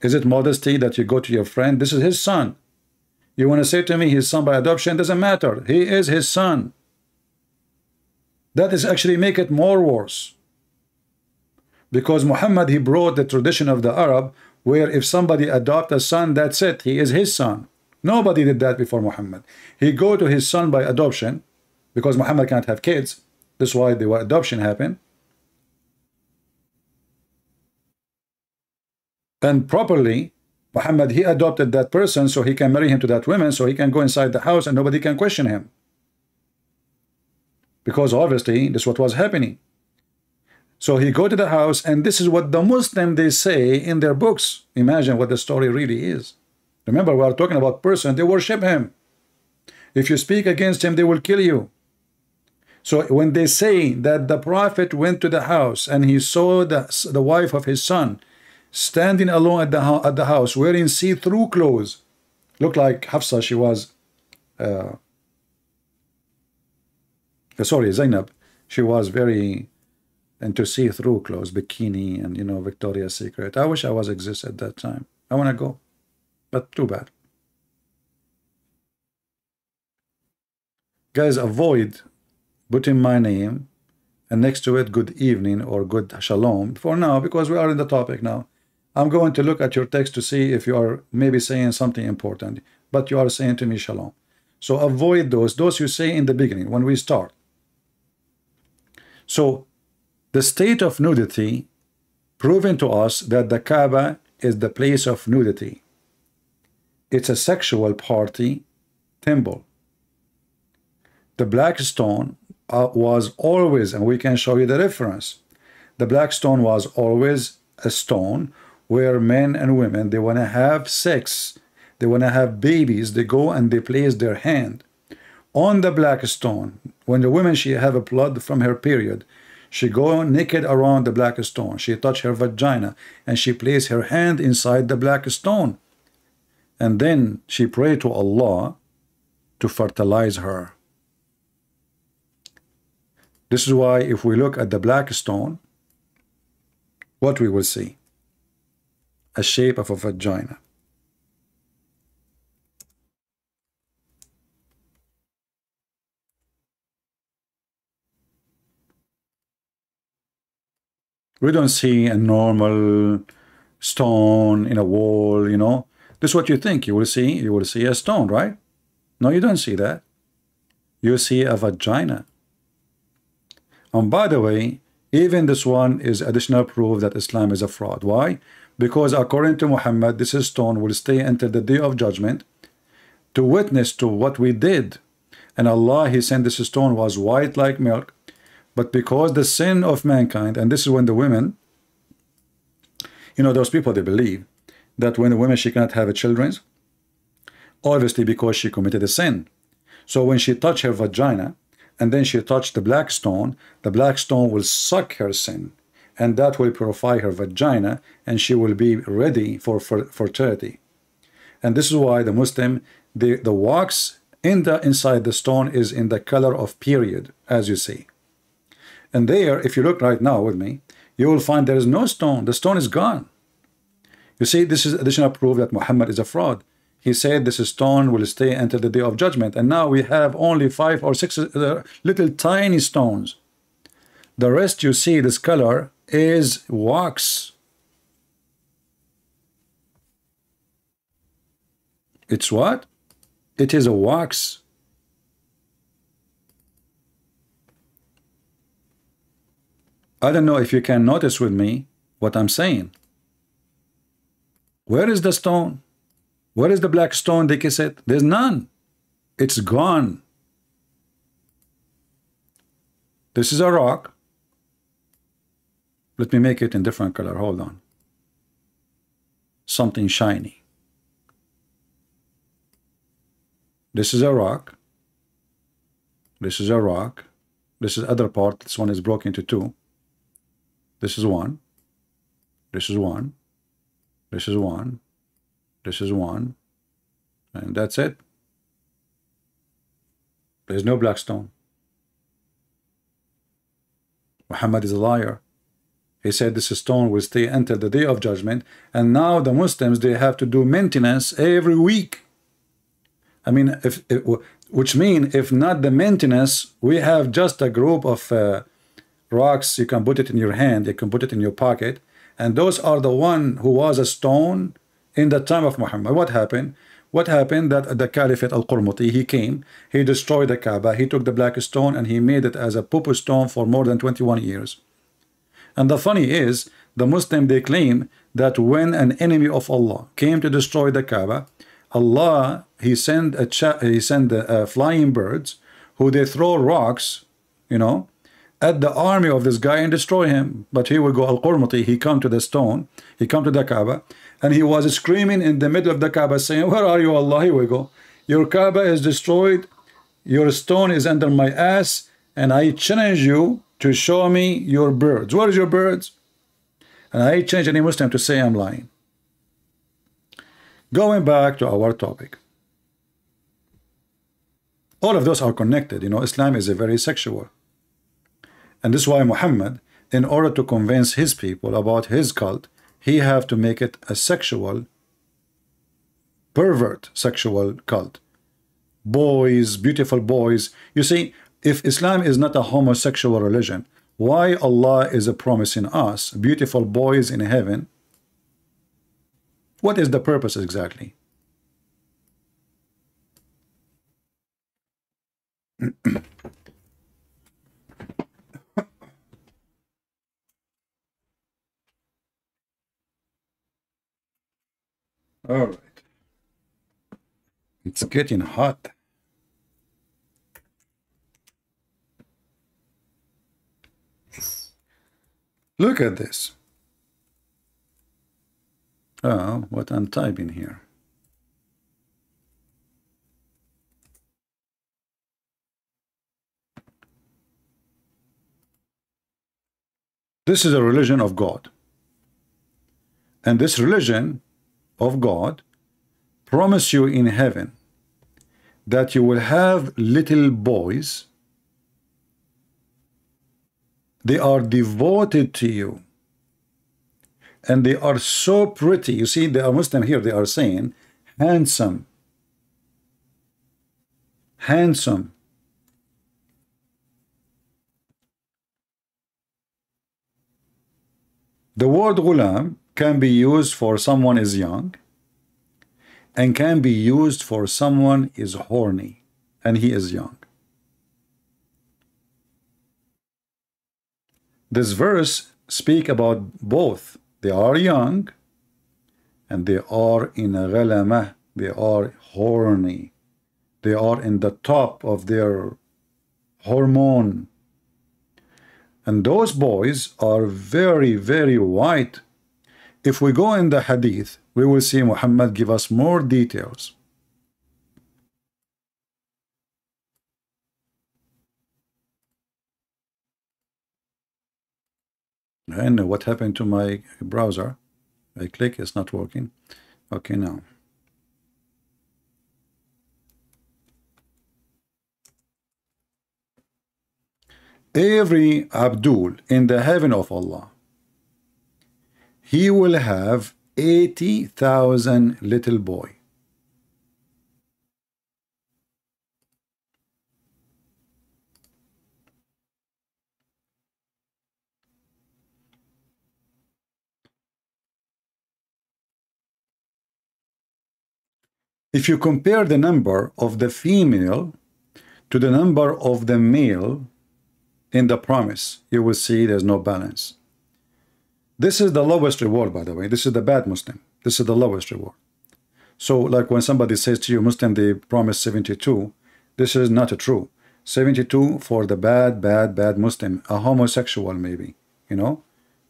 Is it modesty that you go to your friend? This is his son. You want to say to me his son by adoption? Doesn't matter. He is his son. That is actually make it more worse. Because Muhammad, he brought the tradition of the Arab where if somebody adopt a son, that's it. He is his son. Nobody did that before Muhammad. He go to his son by adoption, because Muhammad can't have kids. That's why the adoption happened. And properly, Muhammad, he adopted that person so he can marry him to that woman, so he can go inside the house and nobody can question him. Because obviously, this is what was happening. So he go to the house, and this is what the Muslim they say in their books. Imagine what the story really is. Remember, we are talking about person, they worship him. If you speak against him, they will kill you. So when they say that the Prophet went to the house and he saw the wife of his son standing alone at the house wearing see-through clothes, looked like Hafsa, she was sorry, Zainab, she was very into see-through clothes, bikini, and Victoria's Secret. I wish I was exist at that time. I want to go, but too bad. Guys, avoid putting my name and next to it good evening or good shalom for now, because we are in the topic now. I'm going to look at your text to see if you are maybe saying something important, but you are saying to me shalom. So avoid those you say in the beginning when we start. So the state of nudity proven to us that the Kaaba is the place of nudity. It's a sexual party temple. The black stone was always, and we can show you the reference, the black stone was always a stone where men and women, they want to have sex, they want to have babies, they go and they place their hand on the black stone. When the woman, she have a blood from her period, she go naked around the black stone, she touch her vagina, and she place her hand inside the black stone, and then she pray to Allah to fertilize her. This is why if we look at the black stone, what we will see? A shape of a vagina. We don't see a normal stone in a wall, This is what you think you will see. You will see a stone, right? No, you don't see that. You see a vagina. And by the way, even this one is additional proof that Islam is a fraud. Why? Because according to Muhammad, this stone will stay until the day of judgment to witness to what we did. And Allah, He sent this stone was white like milk. But because the sin of mankind, and this is when the women, those people, they believe that when the woman, she cannot have children, obviously because she committed a sin. So when she touched her vagina, and then she touched the black stone will suck her sin, and that will purify her vagina, and she will be ready for fertility. And this is why the Muslim, the wax inside the stone is in the color of period, as you see. And there, if you look right now with me, you will find there is no stone. The stone is gone. You see, this is additional proof that Muhammad is a fraud. He said this stone will stay until the day of judgment. And now we have only 5 or 6 little tiny stones. The rest you see, this color is wax. It's what? It is a wax. I don't know if you can notice with me what I'm saying. Where is the stone? Where is the black stone they kiss it? There's none. It's gone. This is a rock. Let me make it in different color. Hold on. Something shiny. This is a rock. This is a rock. This is other part. This one is broken into 2. This is 1. This is 1. This is 1. This is 1. And that's it. There's no black stone. Muhammad is a liar. He said this stone will stay until the day of judgment. And now the Muslims, they have to do maintenance every week. I mean, which means if not the maintenance, we have just a group of rocks. You can put it in your hand. You can put it in your pocket. And those are the one who was a stone in the time of Muhammad. What happened? What happened? That the Caliphate al-Qurmuti, he came, he destroyed the Kaaba, he took the black stone and he made it as a pupu stone for more than 21 years. And the funny is, the Muslim, they claim that when an enemy of Allah came to destroy the Kaaba, Allah, he sent flying birds who they throw rocks, you know, at the army of this guy and destroy him. But here we go, al-Qurmuti, he come to the stone, he come to the Kaaba, and he was screaming in the middle of the Kaaba saying, where are you, Allah? Here we go. Your Kaaba is destroyed, your stone is under my ass, and I challenge you to show me your birds. Where's your birds? And I challenge any Muslim to say I'm lying. Going back to our topic. All of those are connected. You know, Islam is a very sexual. And this is why Muhammad, in order to convince his people about his cult, he have to make it a sexual, pervert sexual cult. Boys, beautiful boys. You see, if Islam is not a homosexual religion, why Allah is promising us beautiful boys in heaven? What is the purpose exactly? All right. It's getting hot. Look at this. Oh, what I'm typing here. This is a religion of God. And this religion of God promise you in heaven that you will have little boys. They are devoted to you. And they are so pretty. You see, they are Muslim here. They are saying handsome. Handsome. The word ghulam can be used for someone is young and can be used for someone is horny and he is young. This verse speak about both. They are young and they are in a ghalamah. They are horny. They are in the top of their hormone. And those boys are very, very white. If we go in the hadith, we will see Muhammad give us more details. And what happened to my browser? I click, it's not working. Okay, now. Every Abdul in the heaven of Allah, he will have 80,000 little boy. If you compare the number of the female to the number of the male in the promise, you will see there's no balance. This is the lowest reward, by the way. This is the bad Muslim. This is the lowest reward. So like when somebody says to you, Muslim, they promise 72, this is not true. 72 for the bad Muslim, a homosexual maybe, you know?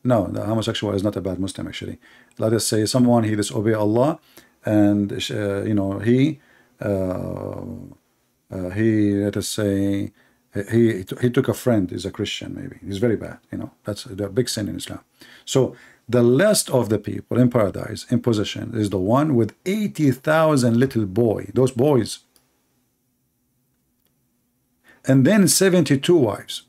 No, the homosexual is not a bad Muslim actually. Let us say someone, he disobey Allah, and you know, he let us say he took a friend, is a Christian maybe, he's very bad, you know, that's the big sin in Islam. So the last of the people in paradise in position is the one with 80,000 little boy, those boys, and then 72 wives.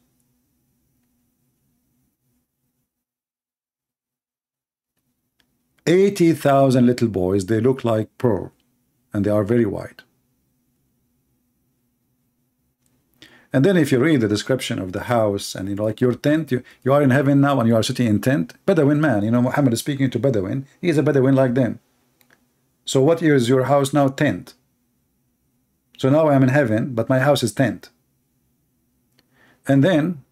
$80,000 little boys, they look like pearl and they are very white. And then if you read the description of the house and you know, like your tent, you are in heaven now and you are sitting in tent. Bedouin man, you know, Muhammad is speaking to Bedouin. He is a Bedouin like them. So what is your house now? Tent. So now I'm in heaven, but my house is tent. And then,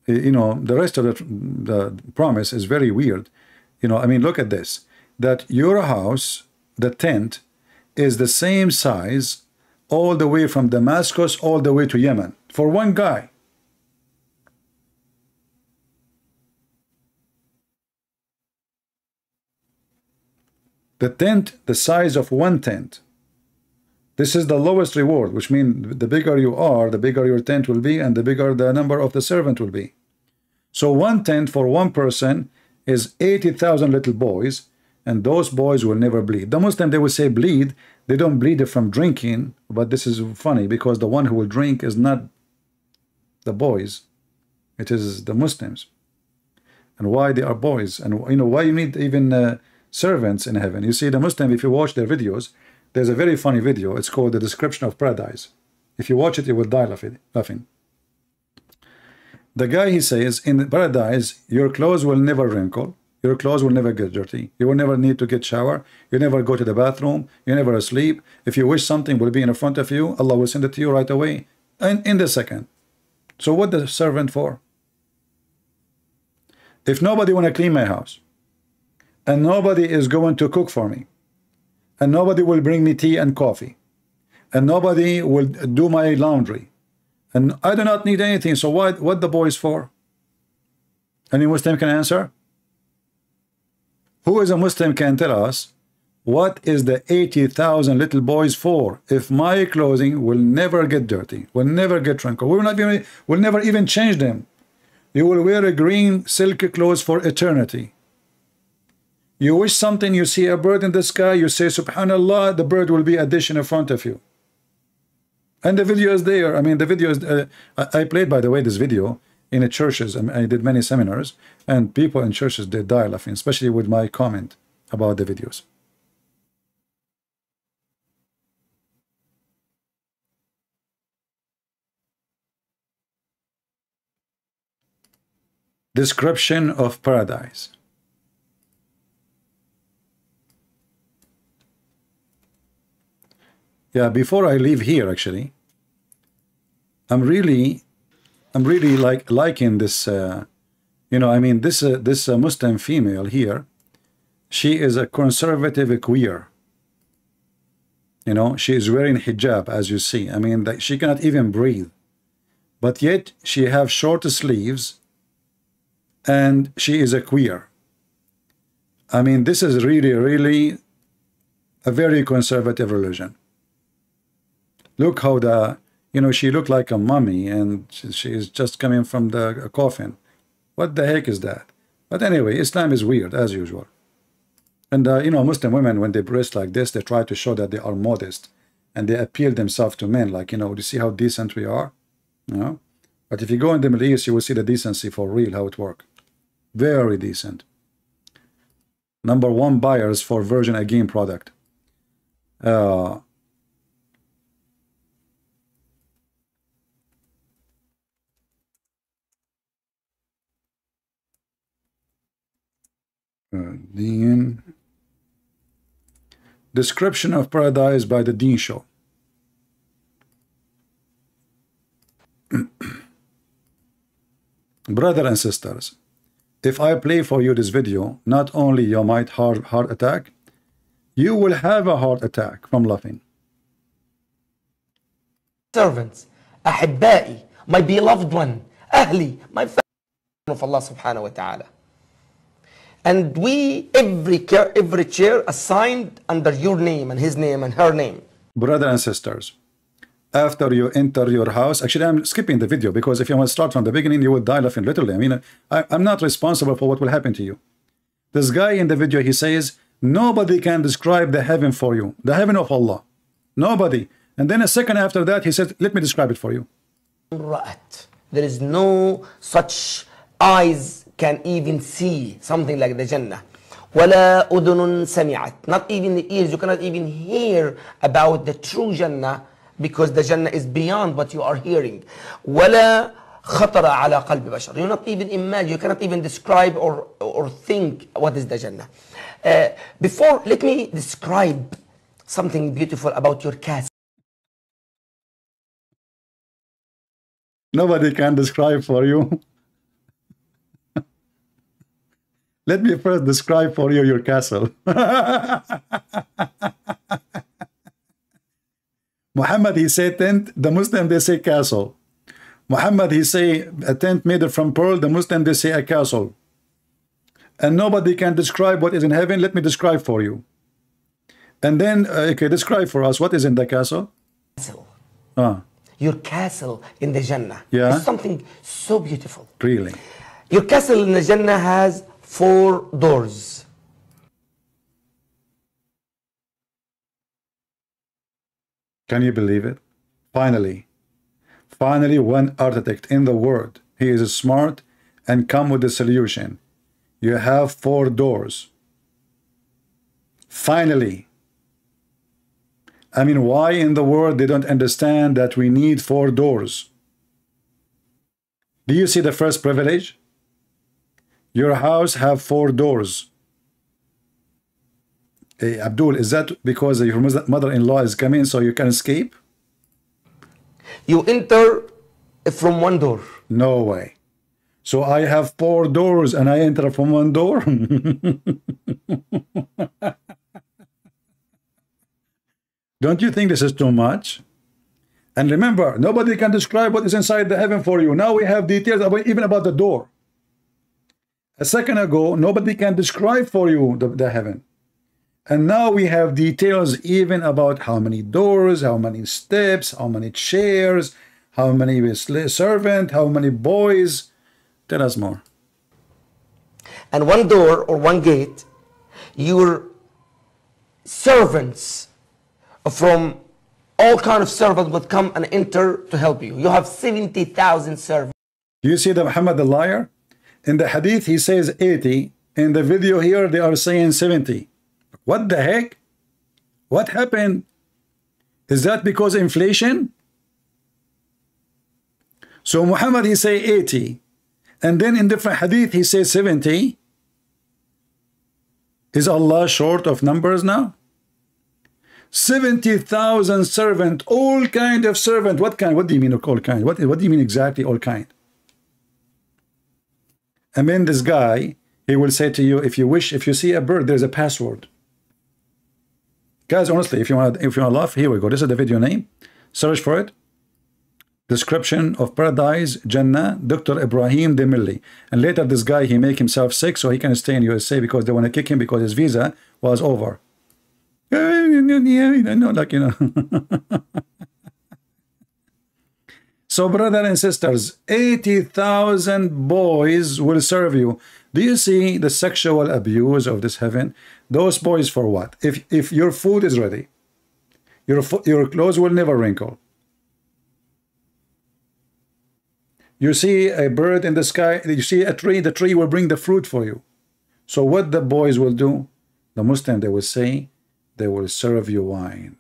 you know, the rest of the promise is very weird. You know, I mean, look at this. That your house, the tent, is the same size all the way from Damascus all the way to Yemen for one guy. The tent, the size of one tent. This is the lowest reward, which means the bigger you are, the bigger your tent will be, and the bigger the number of the servant will be. So one tent for one person is 80,000 little boys, and those boys will never bleed. The Muslim, they will say bleed. They don't bleed from drinking, but this is funny because the one who will drink is not the boys. It is the Muslims. And why they are boys? And you know why you need even servants in heaven? You see, the Muslim, if you watch their videos, there's a very funny video. It's called The Description of Paradise. If you watch it, you will die laughing. The guy, he says, in paradise, your clothes will never wrinkle. Your clothes will never get dirty. You will never need to get shower. You never go to the bathroom. You never sleep. If you wish something will be in front of you, Allah will send it to you right away, and in the second. So what the servant for? If nobody want to clean my house, and nobody is going to cook for me, and nobody will bring me tea and coffee, and nobody will do my laundry, and I do not need anything, so what the boys for? Any Muslim can answer? Who is a Muslim can tell us what is the 80,000 little boys for if my clothing will never get dirty, will never get wrinkled, will never even change them? You will wear a green silk clothes for eternity. You wish something, you see a bird in the sky, you say subhanallah, the bird will be a dish in front of you. And the video is there. I mean, the video is I played, by the way, this video in the churches. I did many seminars, and people in churches, they die laughing, especially with my comment about the videos. Description of paradise. Yeah, before I leave here, actually, I'm really liking this. You know, I mean, this Muslim female here, she is a conservative queer. You know, she is wearing hijab, as you see. I mean, that she cannot even breathe, but yet she have short sleeves, and she is a queer. I mean, this is really a very conservative religion. Look how you know, she looked like a mummy, and she is just coming from the coffin. What the heck is that? But anyway, Islam is weird, as usual. And, you know, Muslim women, when they dress like this, they try to show that they are modest, and they appeal themselves to men, like, you know, do you see how decent we are? You know? But if you go in the Middle East, you will see the decency for real, how it works. Very decent. #1 buyers for Virgin Again product. Dean. Description of Paradise by the Dean Show. Brother and sisters, if I play for you this video, not only you might heart attack, you will have a heart attack from laughing. Servants, أحبائي, my beloved one, أهلي, my family of Allah subhanahu wa ta'ala. And we, every chair assigned under your name and his name and her name. Brother and sisters, after you enter your house, actually I'm skipping the video because if you want to start from the beginning, you will die laughing literally. I mean, I'm not responsible for what will happen to you. This guy in the video, he says, nobody can describe the heaven for you, the heaven of Allah. Nobody. And then a second after that, he said, let me describe it for you. There is no such eyes can even see something like the Jannah. وَلَا أُذُنٌ سَمِعَتْ. Not even the ears, you cannot even hear about the true Jannah because the Jannah is beyond what you are hearing. وَلَا خطر على قلب بشر. You not even imagine, you cannot even describe or think what is the Jannah. Before, let me describe something beautiful about your castle. Nobody can describe for you. Let me first describe for you your castle. Muhammad, he said tent, the Muslim they say castle. Muhammad, he say a tent made from pearl, the Muslim they say a castle. And nobody can describe what is in heaven. Let me describe for you. And then, okay, describe for us what is in the castle. Castle. Ah. Your castle in the Jannah. Yeah. Is something so beautiful. Really? Your castle in the Jannah has 4 doors. Can you believe it? Finally, one architect in the world, he is smart and come with a solution. You have 4 doors. Finally. I mean, why in the world they don't understand that we need 4 doors? Do you see the first privilege? Your house have 4 doors. Hey, Abdul, is that because your mother-in-law is coming so you can escape? You enter from 1 door. No way. So I have 4 doors and I enter from 1 door? Don't you think this is too much? And remember, nobody can describe what is inside the heaven for you. Now we have details about, even about the door. A second ago, nobody can describe for you the heaven. And now we have details even about how many doors, how many steps, how many chairs, how many servants, how many boys. Tell us more. And 1 door or 1 gate, your servants from all kind of servants would come and enter to help you. You have 70,000 servants. Do you see the Muhammad the liar? In the hadith he says 80. In the video here they are saying 70. What the heck? What happened? Is that because inflation? So Muhammad he say 80. And then in different hadith he says 70. Is Allah short of numbers now? 70,000 servant, all kind of servant. What kind? What do you mean all kind? What do you mean exactly all kind? And then this guy, he will say to you, if you wish, if you see a bird, there's a password. Guys, honestly, if you want to laugh, here we go. This is the video name. Search for it. Description of Paradise, Jannah, Dr. Ibrahim Demilli. And later this guy, he make himself sick so he can stay in USA because they want to kick him because his visa was over. Like, you know. So, brothers and sisters, 80,000 boys will serve you. Do you see the sexual abuse of this heaven? Those boys for what? If your food is ready, your clothes will never wrinkle. You see a bird in the sky, you see a tree, the tree will bring the fruit for you. So what the boys will do, the Muslim, they will say, they will serve you wine.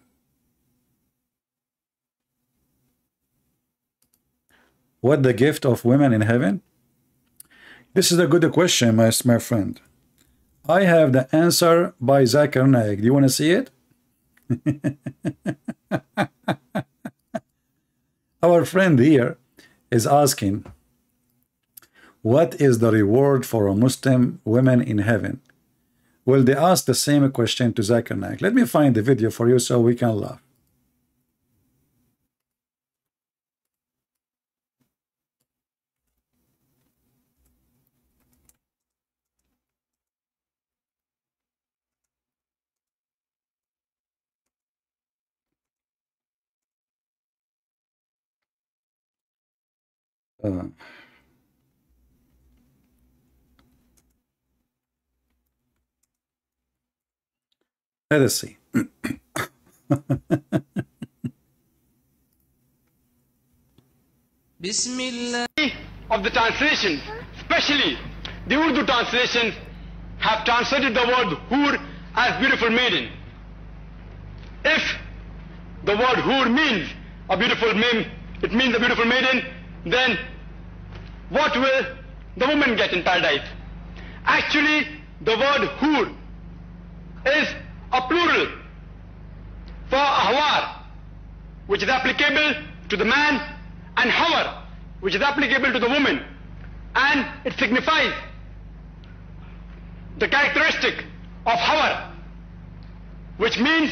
What the gift of women in heaven? This is a good question, my friend. I have the answer by Zakir Naik. Do you want to see it? Our friend here is asking, what is the reward for a Muslim women in heaven? Well, they asked the same question to Zakir Naik. Let me find the video for you so we can laugh. Let us see. Bismillah. Of the translation, especially the Urdu translation, have translated the word Hur as beautiful maiden. If the word Hur means a beautiful it means a beautiful maiden, then what will the woman get in paradise? Actually, the word hur is a plural for ahwar, which is applicable to the man, and hawar, which is applicable to the woman. And it signifies the characteristic of hawar, which means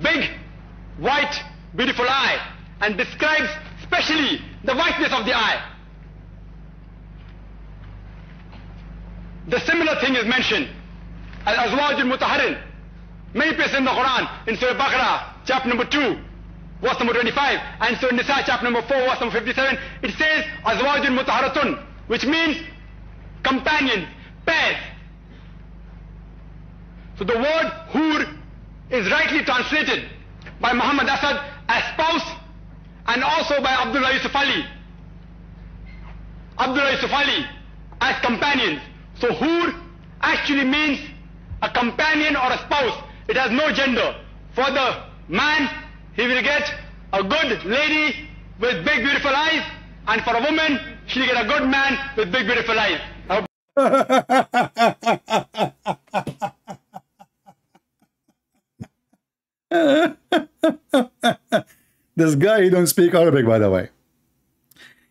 big, white, beautiful eye, and describes especially the whiteness of the eye. The similar thing is mentioned as Azwaj al-Mutahharin, many places in the Quran, in Surah Baqarah, chapter number 2, verse number 25, and Surah Nisa, chapter number 4, verse number 57, it says Azwaj al-Mutahharatun, which means companions, pairs. So the word hur is rightly translated by Muhammad Asad as spouse, and also by Abdullah Yusuf Ali. Abdullah Yusuf Ali as companions. So hur actually means a companion or a spouse. It has no gender. For the man, he will get a good lady with big beautiful eyes, and for a woman, she'll get a good man with big beautiful eyes. This guy, he don't speak Arabic, by the way.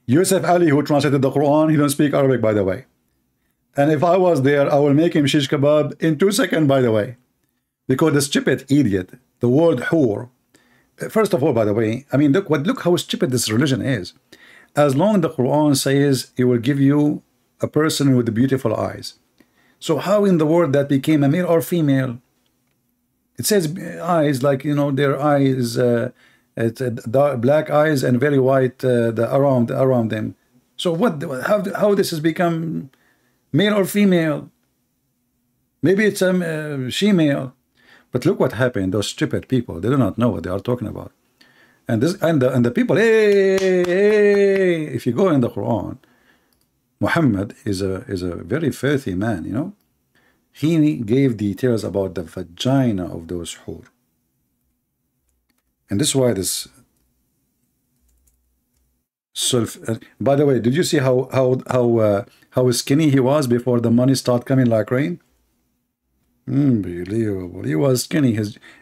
Yusuf Ali, who translated the Quran, he don't speak Arabic, by the way. And if I was there, I will make him shish kebab in 2 seconds, by the way. Because the stupid idiot, the word hur, first of all, by the way, I mean, look how stupid this religion is. As long as the Quran says it will give you a person with beautiful eyes. So how in the world that became a male or female? It says eyes, like, you know, their eyes, dark, black eyes and very white around them. So what? How this has become male or female? Maybe it's a she-male. But look what happened. Those stupid people, they do not know what they are talking about. And the people, hey, if you go in the Quran, Muhammad is a very filthy man, you know. He gave details about the vagina of those hur. And this is why this by the way, did you see how skinny he was before the money started coming like rain? Unbelievable. He was skinny.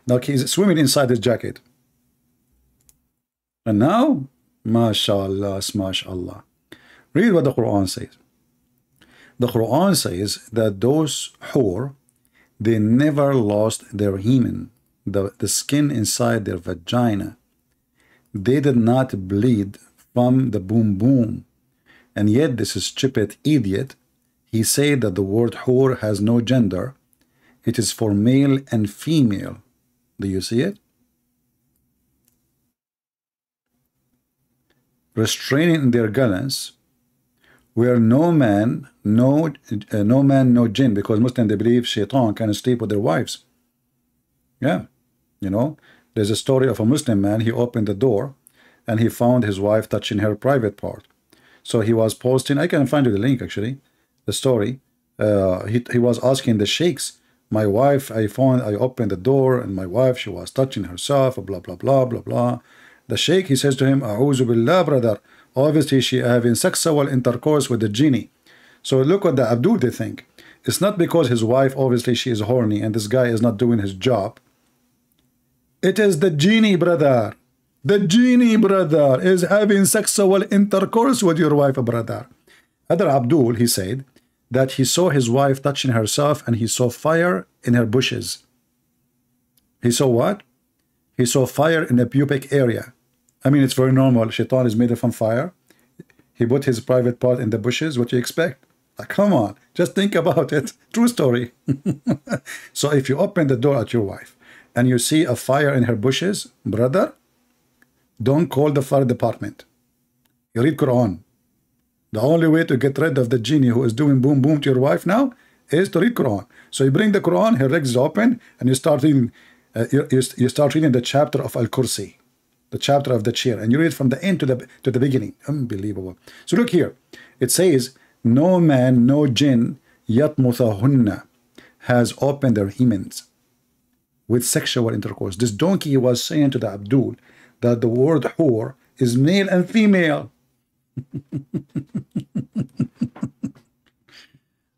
Like he's swimming inside his jacket. And now, mashallah, mashallah. Read what the Quran says. The Quran says that those hur, they never lost their hymen, the skin inside their vagina. They did not bleed from the boom boom. And yet this stupid idiot, he said that the word hur has no gender. It is for male and female. Do you see it? Restraining their gallants, where no man, no jinn, because Muslims, they believe shaitan can sleep with their wives. Yeah, you know, there's a story of a Muslim man. He opened the door and he found his wife touching her private part. So he was posting, I can find you the link actually, the story. He was asking the sheikhs, my wife, I opened the door and my wife, she was touching herself, blah, blah, blah, blah, blah. The sheikh, he says to him, A'udhu billah, brother. Obviously, she having sexual intercourse with the genie. So look what the Abdul, they think. It's not because his wife, obviously, she is horny and this guy is not doing his job. It is the genie, brother. The genie, brother, is having sexual intercourse with your wife, brother. Other Abdul, he said that he saw his wife touching herself and he saw fire in her bushes. He saw what? He saw fire in the pubic area. I mean, it's very normal. Shaitan is made from fire. He put his private part in the bushes. What do you expect? Like, come on, just think about it. True story. So if you open the door at your wife and you see a fire in her bushes, brother, don't call the fire department. You read Quran. The only way to get rid of the genie who is doing boom boom to your wife now is to read Quran. So you bring the Quran, her legs is open, and you start reading. You start reading the chapter of Al-Kursi, the chapter of the chair, and you read from the end to the beginning. Unbelievable. So look here. It says, no man, no jinn, yatmuthahunna, has opened their hymens with sexual intercourse. This donkey was saying to the Abdul that the word hur is male and female.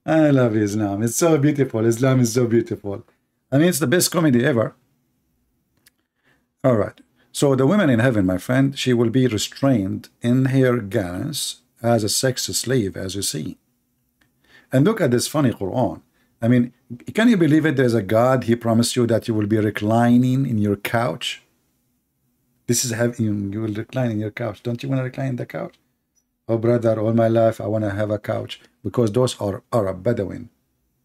I love Islam. It's so beautiful. Islam is so beautiful. I mean, it's the best comedy ever. All right. So the woman in heaven, my friend, she will be restrained in her garments as a sex slave, as you see. And look at this funny Quran. I mean, can you believe it? There's a God, he promised you that you will be reclining in your couch. This is having, you will recline in your couch. Don't you want to recline in the couch? Oh, brother, all my life I want to have a couch. Because those are Arab Bedouin.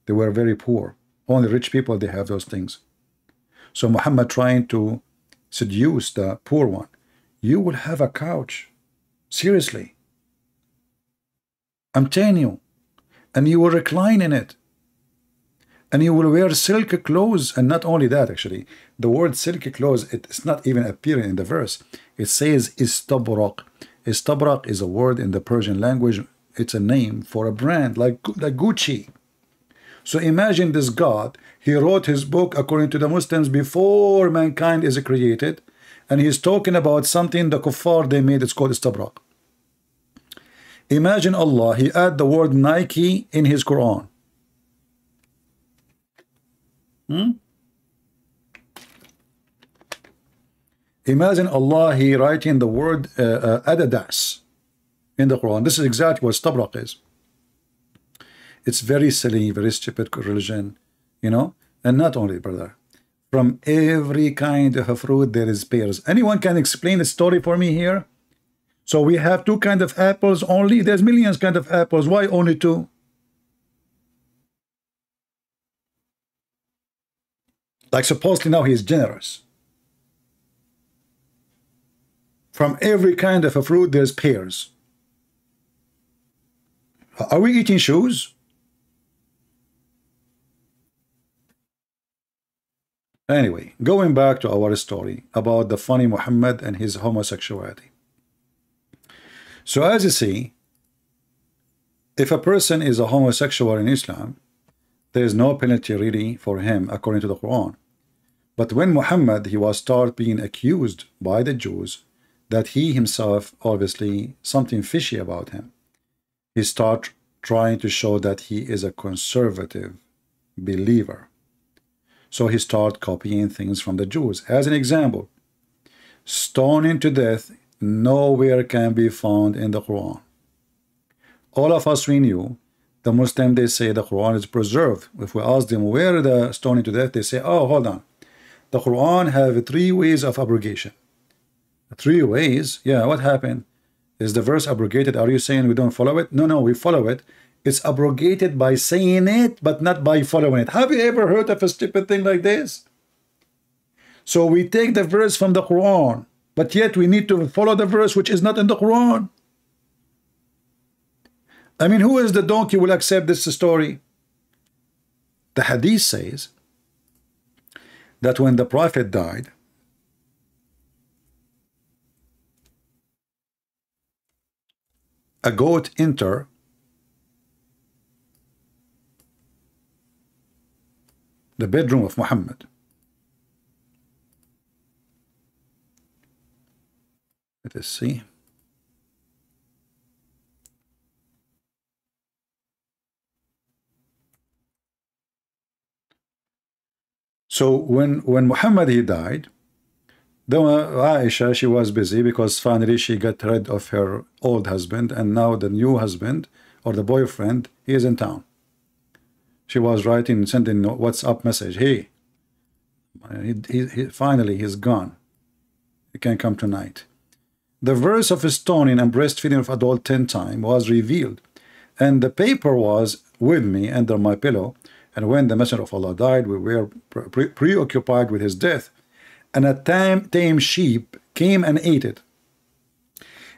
They were very poor. Only rich people, they have those things. So Muhammad trying to seduce the poor one. You will have a couch. Seriously. I'm telling you. And you will recline in it. And you will wear silk clothes. And not only that, actually. The word silk clothes, it's not even appearing in the verse. It says istabraq. Istabraq is a word in the Persian language. It's a name for a brand like Gucci. So imagine this God. He wrote his book according to the Muslims before mankind is created. And he's talking about something the kuffar they made. It's called istabraq. Imagine Allah, he add the word Nike in his Quran. Imagine Allah, he writing the word Adidas in the Quran. This is exactly what istabraq is. It's very silly, very stupid religion, you know. And not only, brother. From every kind of a fruit there is pears. Anyone can explain the story for me here? So we have two kinds of apples only. There's millions kind of apples. Why only two? Like supposedly now he is generous. From every kind of a fruit there's pears. Are we eating shoes? Anyway, going back to our story about the funny Muhammad and his homosexuality. So as you see, if a person is a homosexual in Islam, there is no penalty really for him according to the Quran. But when Muhammad, he was start being accused by the Jews that he himself, obviously, something fishy about him. He start trying to show that he is a conservative believer. So he start copying things from the Jews. As an example, stoning to death nowhere can be found in the Quran. All of us, we knew, the Muslim, they say the Quran is preserved. If we ask them where the stoning to death, they say, oh, hold on. The Quran have 3 ways of abrogation. 3 ways? Yeah, what happened? Is the verse abrogated? Are you saying we don't follow it? No, no, we follow it. It's abrogated by saying it, but not by following it. Have you ever heard of a stupid thing like this? So we take the verse from the Quran, but yet we need to follow the verse which is not in the Quran. I mean, who is the donkey will accept this story? The hadith says that when the Prophet died, a goat entered the bedroom of Muhammad. Let us see. So when Muhammad he died, then Aisha, she was busy because finally she got rid of her old husband, and now the new husband or the boyfriend, he is in town. She was writing, sending WhatsApp message. Hey, finally he's gone. He can come tonight. The verse of stoning and breastfeeding of adult 10 times was revealed, and the paper was with me under my pillow. And when the Messenger of Allah died, we were preoccupied with his death, and a tame sheep came and ate it.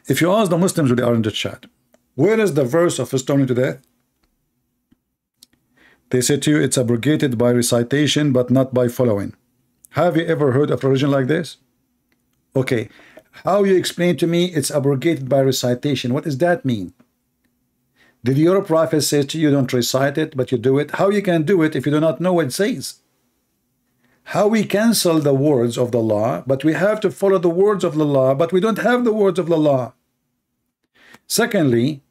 If you ask the Muslims who they are in the chat, where is the verse of stoning to death? They say to you, it's abrogated by recitation, but not by following. Have you ever heard of a religion like this? Okay, how you explain to me it's abrogated by recitation? What does that mean? Did your prophet say to you, don't recite it, but you do it? How you can do it if you do not know what it says? How we cancel the words of the law, but we have to follow the words of the law, but we don't have the words of the law. Secondly,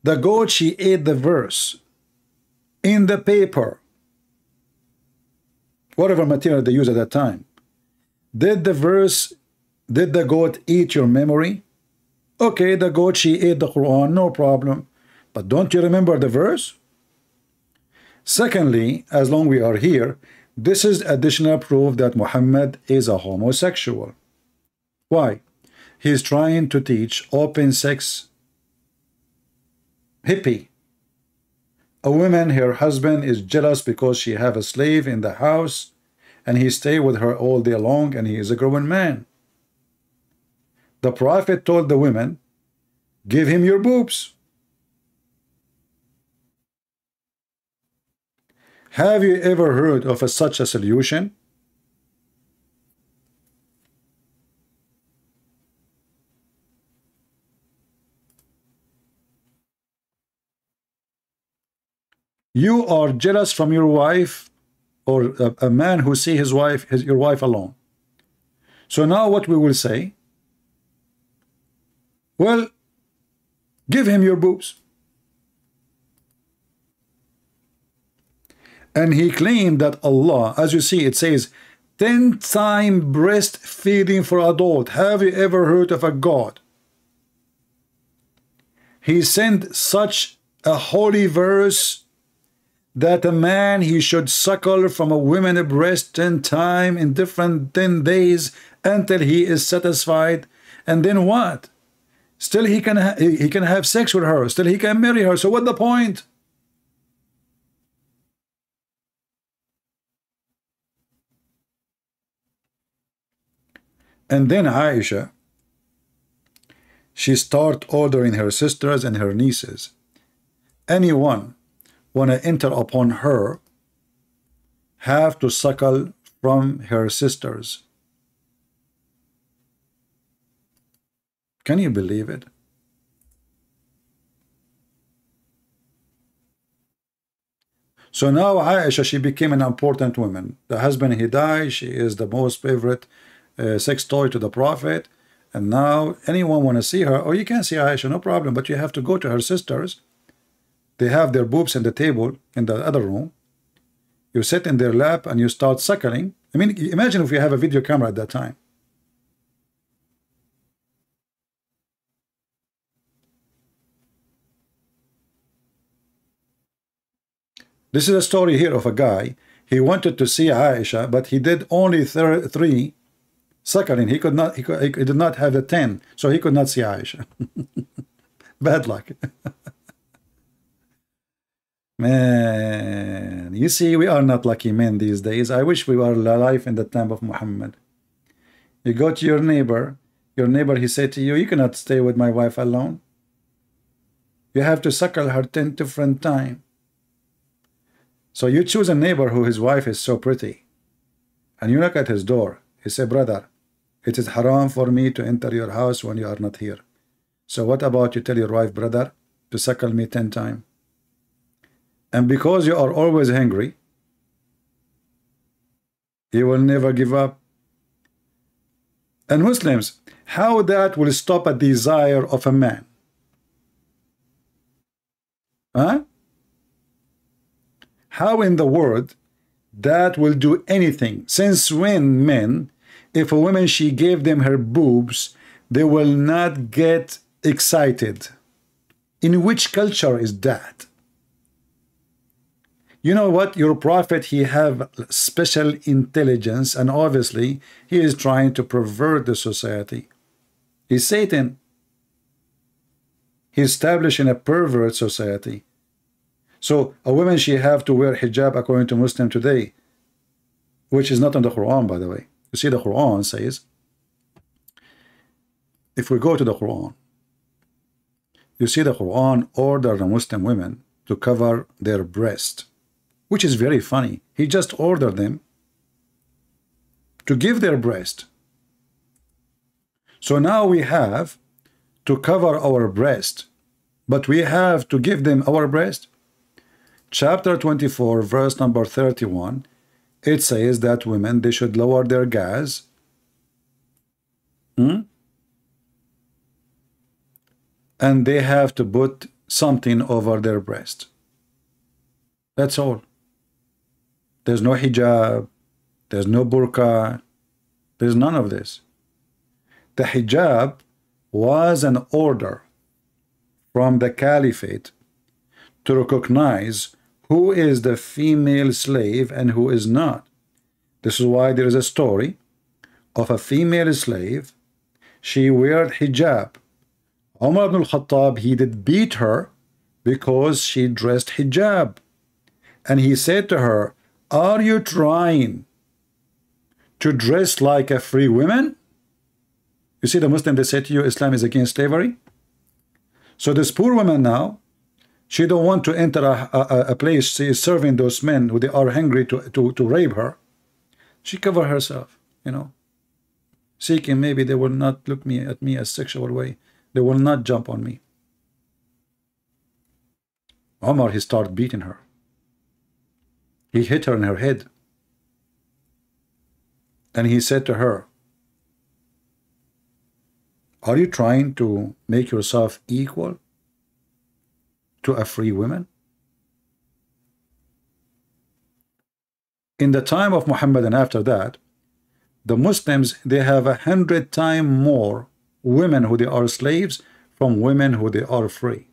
the goat, she ate the verse in the paper, whatever material they use at that time. Did the goat eat your memory? Okay, the goat, she ate the Quran, no problem. But don't you remember the verse? Secondly, as long we are here, this is additional proof that Muhammad is a homosexual. Why? He's trying to teach open sex hippie. A woman, her husband is jealous because she have a slave in the house and he stay with her all day long and he is a grown man. The Prophet told the women, give him your boobs. Have you ever heard of such a solution? You are jealous from your wife, or a man who see his wife, your wife alone. So now what we will say? Well, give him your boobs. And he claimed that Allah, as you see, it says 10-time breastfeeding for adult. Have you ever heard of a God? He sent such a holy verse that a man, he should suckle from a woman's breast 10 times in different 10 days until he is satisfied. And then what? Still he can have sex with her. Still he can marry her. So what the point? And then Aisha, she start ordering her sisters and her nieces, anyone want to enter upon her have to suckle from her sisters. Can you believe it? So now Aisha, she became an important woman. The husband, he died. She is the most favorite sex toy to the Prophet. And now anyone want to see her, or you can see Aisha, no problem, but you have to go to her sisters. They have their boobs on the table in the other room. You sit in their lap and you start suckling. I mean, imagine if you have a video camera at that time. This is a story here of a guy. He wanted to see Aisha, but he did only 3 suckling. He did not have the 10, so he could not see Aisha. Bad luck. Man, you see, we are not lucky men these days. I wish we were alive in the time of Muhammad. You go to your neighbor, he said to you, you cannot stay with my wife alone. You have to suckle her 10 different times. So you choose a neighbor who his wife is so pretty, and you knock at his door. He said, brother, it is haram for me to enter your house when you are not here. So what about you tell your wife, brother, to suckle me 10 times? And because you are always hungry, you will never give up. And Muslims, how that will stop a desire of a man? Huh? How in the world that will do anything? Since when men, if a woman, she gave them her boobs, they will not get excited? In which culture is that? You know what? Your Prophet, he have special intelligence, and obviously he is trying to pervert the society. He's Satan. He's establishing a pervert society. So a woman, she have to wear hijab according to Muslim today, which is not in the Quran, by the way. You see, the Quran says, if we go to the Quran, you see the Quran order the Muslim women to cover their breast, which is very funny. He just ordered them to give their breast. So now we have to cover our breast, but we have to give them our breast. Chapter 24, verse number 31, it says that women, they should lower their gaze. and they have to put something over their breast. That's all. There's no hijab, there's no burqa, there's none of this. The hijab was an order from the caliphate to recognize who is the female slave and who is not. This is why there is a story of a female slave. She wore hijab. Umar ibn al-Khattab, he did beat her because she dressed hijab. And he said to her, are you trying to dress like a free woman? You see the Muslim, they say to you, Islam is against slavery. So this poor woman now, she don't want to enter a place, she is serving those men who they are hungry to rape her. She cover herself, you know, seeking maybe they will not look at me as sexual way. They will not jump on me. Omar, he started beating her. He hit her in her head. And he said to her, are you trying to make yourself equal to a free woman? In the time of Muhammad and after that, the Muslims, they have 100 times more women who they are slaves from women who they are free.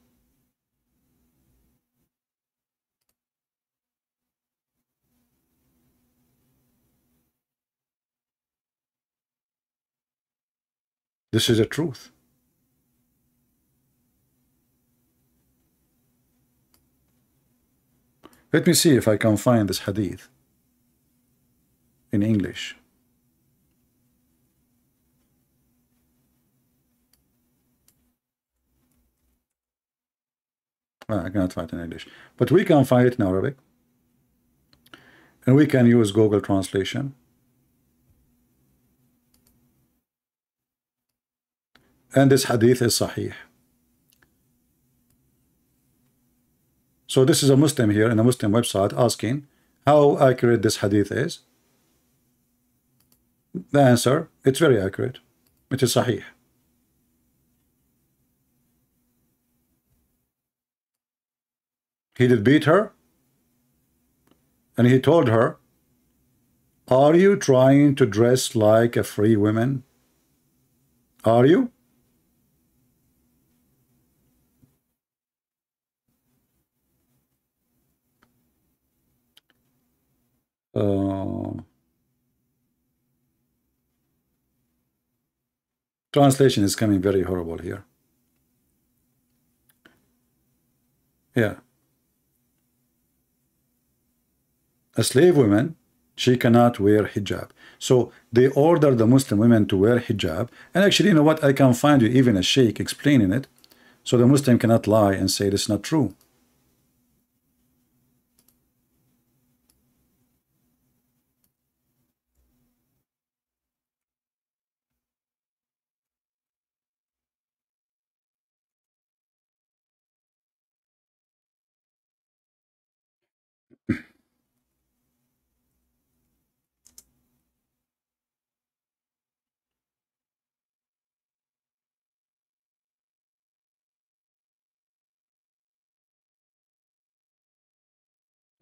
This is the truth. Let me see if I can find this hadith in English. I cannot find it in English, but we can find it in Arabic, and we can use Google translation. And this hadith is sahih. So this is a Muslim here in a Muslim website asking how accurate this hadith is. The answer, it's very accurate. It is sahih. He did beat her, and he told her, are you trying to dress like a free woman? Are you? Translation is coming very horrible here. Yeah. A slave woman, she cannot wear hijab. So they order the Muslim women to wear hijab. And actually, you know what? I can find you even a sheikh explaining it. So the Muslim cannot lie and say this is not true.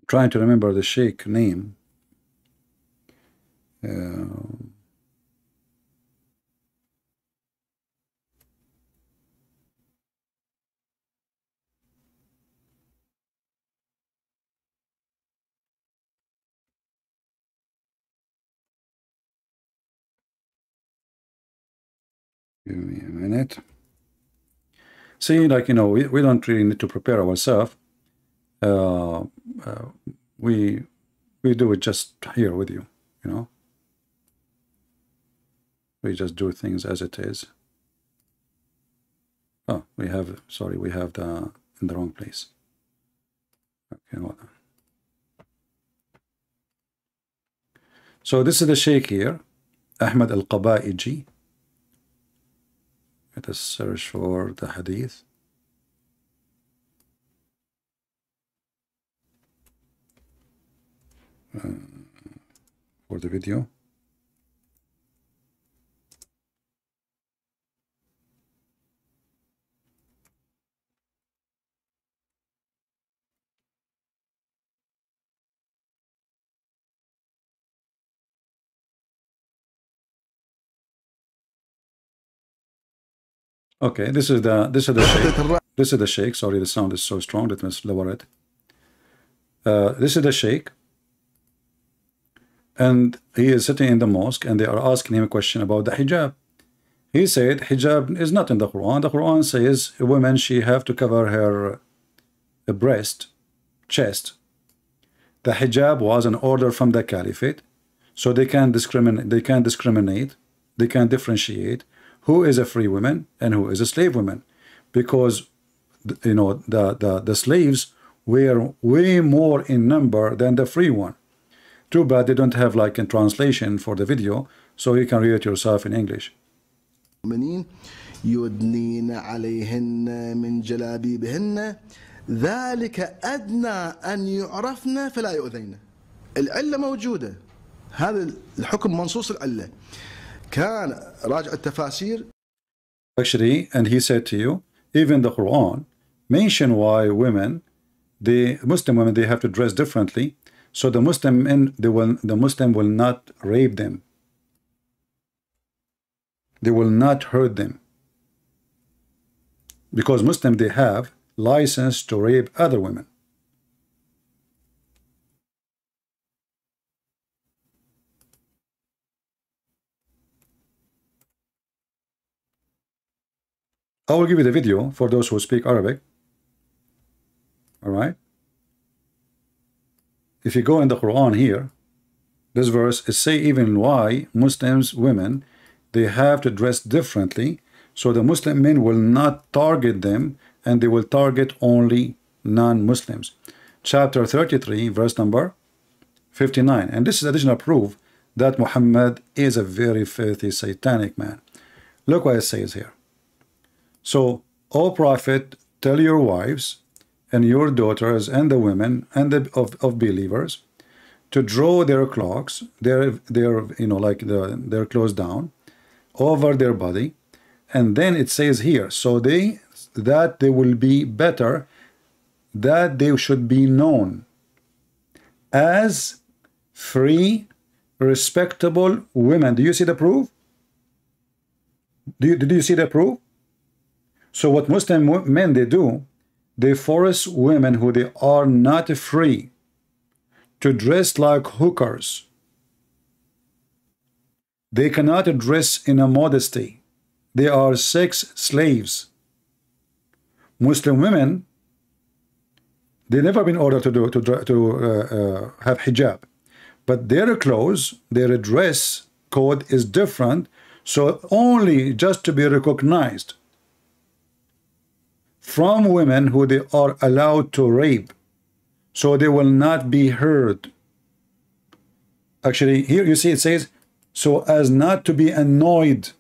Trying to remember the sheikh name. Give me a minute. See, like, you know, we don't really need to prepare ourselves. We do it just here with you, you know. We just do things as it is. Oh, we have, sorry, we have the in the wrong place. Okay, hold on. So this is the sheikh here, Ahmad al-Qabaiji. Let us search for the hadith. For the video. Okay, this is the sheikh. This is the sheikh. Sorry, the sound is so strong. Let me lower it. This is the sheikh, and he is sitting in the mosque, and they are asking him a question about the hijab. He said hijab is not in the Quran. The Quran says a woman, she have to cover her breast, chest. The hijab was an order from the caliphate, so they can discriminate. They can discriminate. They can differentiate who is a free woman and who is a slave woman, because you know the slaves were way more in number than the free one. Too bad they don't have like a translation for the video, so you can read it yourself in English. يدنين عليهن من جلابيبهن ذلك أدنى أن يعرفن فلا يؤذين. العلة موجودة، هذا الحكم منصوص العلة. كان راجع التفاسير. Actually, and he said to you, even the Quran mention why women, the Muslim women, they have to dress differently, so the Muslim men, the Muslim will not rape them. They will not hurt them, because Muslim, they have license to rape other women. I will give you the video for those who speak Arabic. All right. If you go in the Quran here, this verse is say even why Muslims women, they have to dress differently, so the Muslim men will not target them, and they will target only non-Muslims. Chapter 33, verse number 59. And this is additional proof that Muhammad is a very filthy satanic man. Look what it says here. So, O Prophet, tell your wives and your daughters and the women and of believers to draw their cloaks, their you know, like their clothes down over their body, and then it says here, so that they will be better, that they should be known as free, respectable women. Do you see the proof? Did you see the proof? So what Muslim men they do, they force women who they are not free to dress like hookers. They cannot dress in a modesty. They are sex slaves. Muslim women, they never been ordered to have hijab, but their clothes, their dress code is different, so only just to be recognized from women who they are allowed to rape, so they will not be heard. Actually, here you see it says, so as not to be annoyed.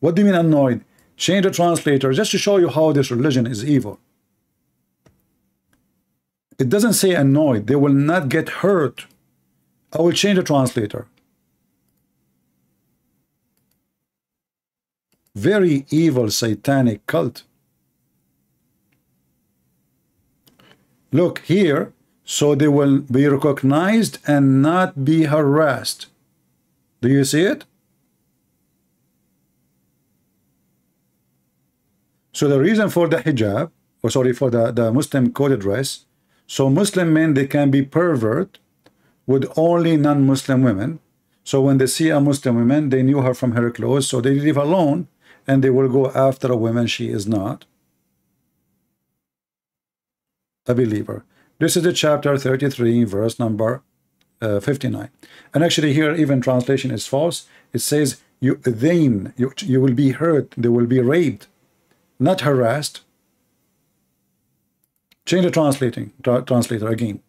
What do you mean annoyed? Change the translator just to show you how this religion is evil. It doesn't say annoyed. They will not get hurt. I will change the translator. Very evil satanic cult. Look here, so they will be recognized and not be harassed. Do you see it? So the reason for the hijab, or sorry, for the Muslim code dress, so Muslim men, they can be pervert with only non-Muslim women. So when they see a Muslim woman, they knew her from her clothes, so they leave alone, and they will go after a woman she is not a believer. This is the chapter 33, verse number 59. And actually here, even translation is false. It says, you will be hurt, they will be raped, not harassed. Change the translator again.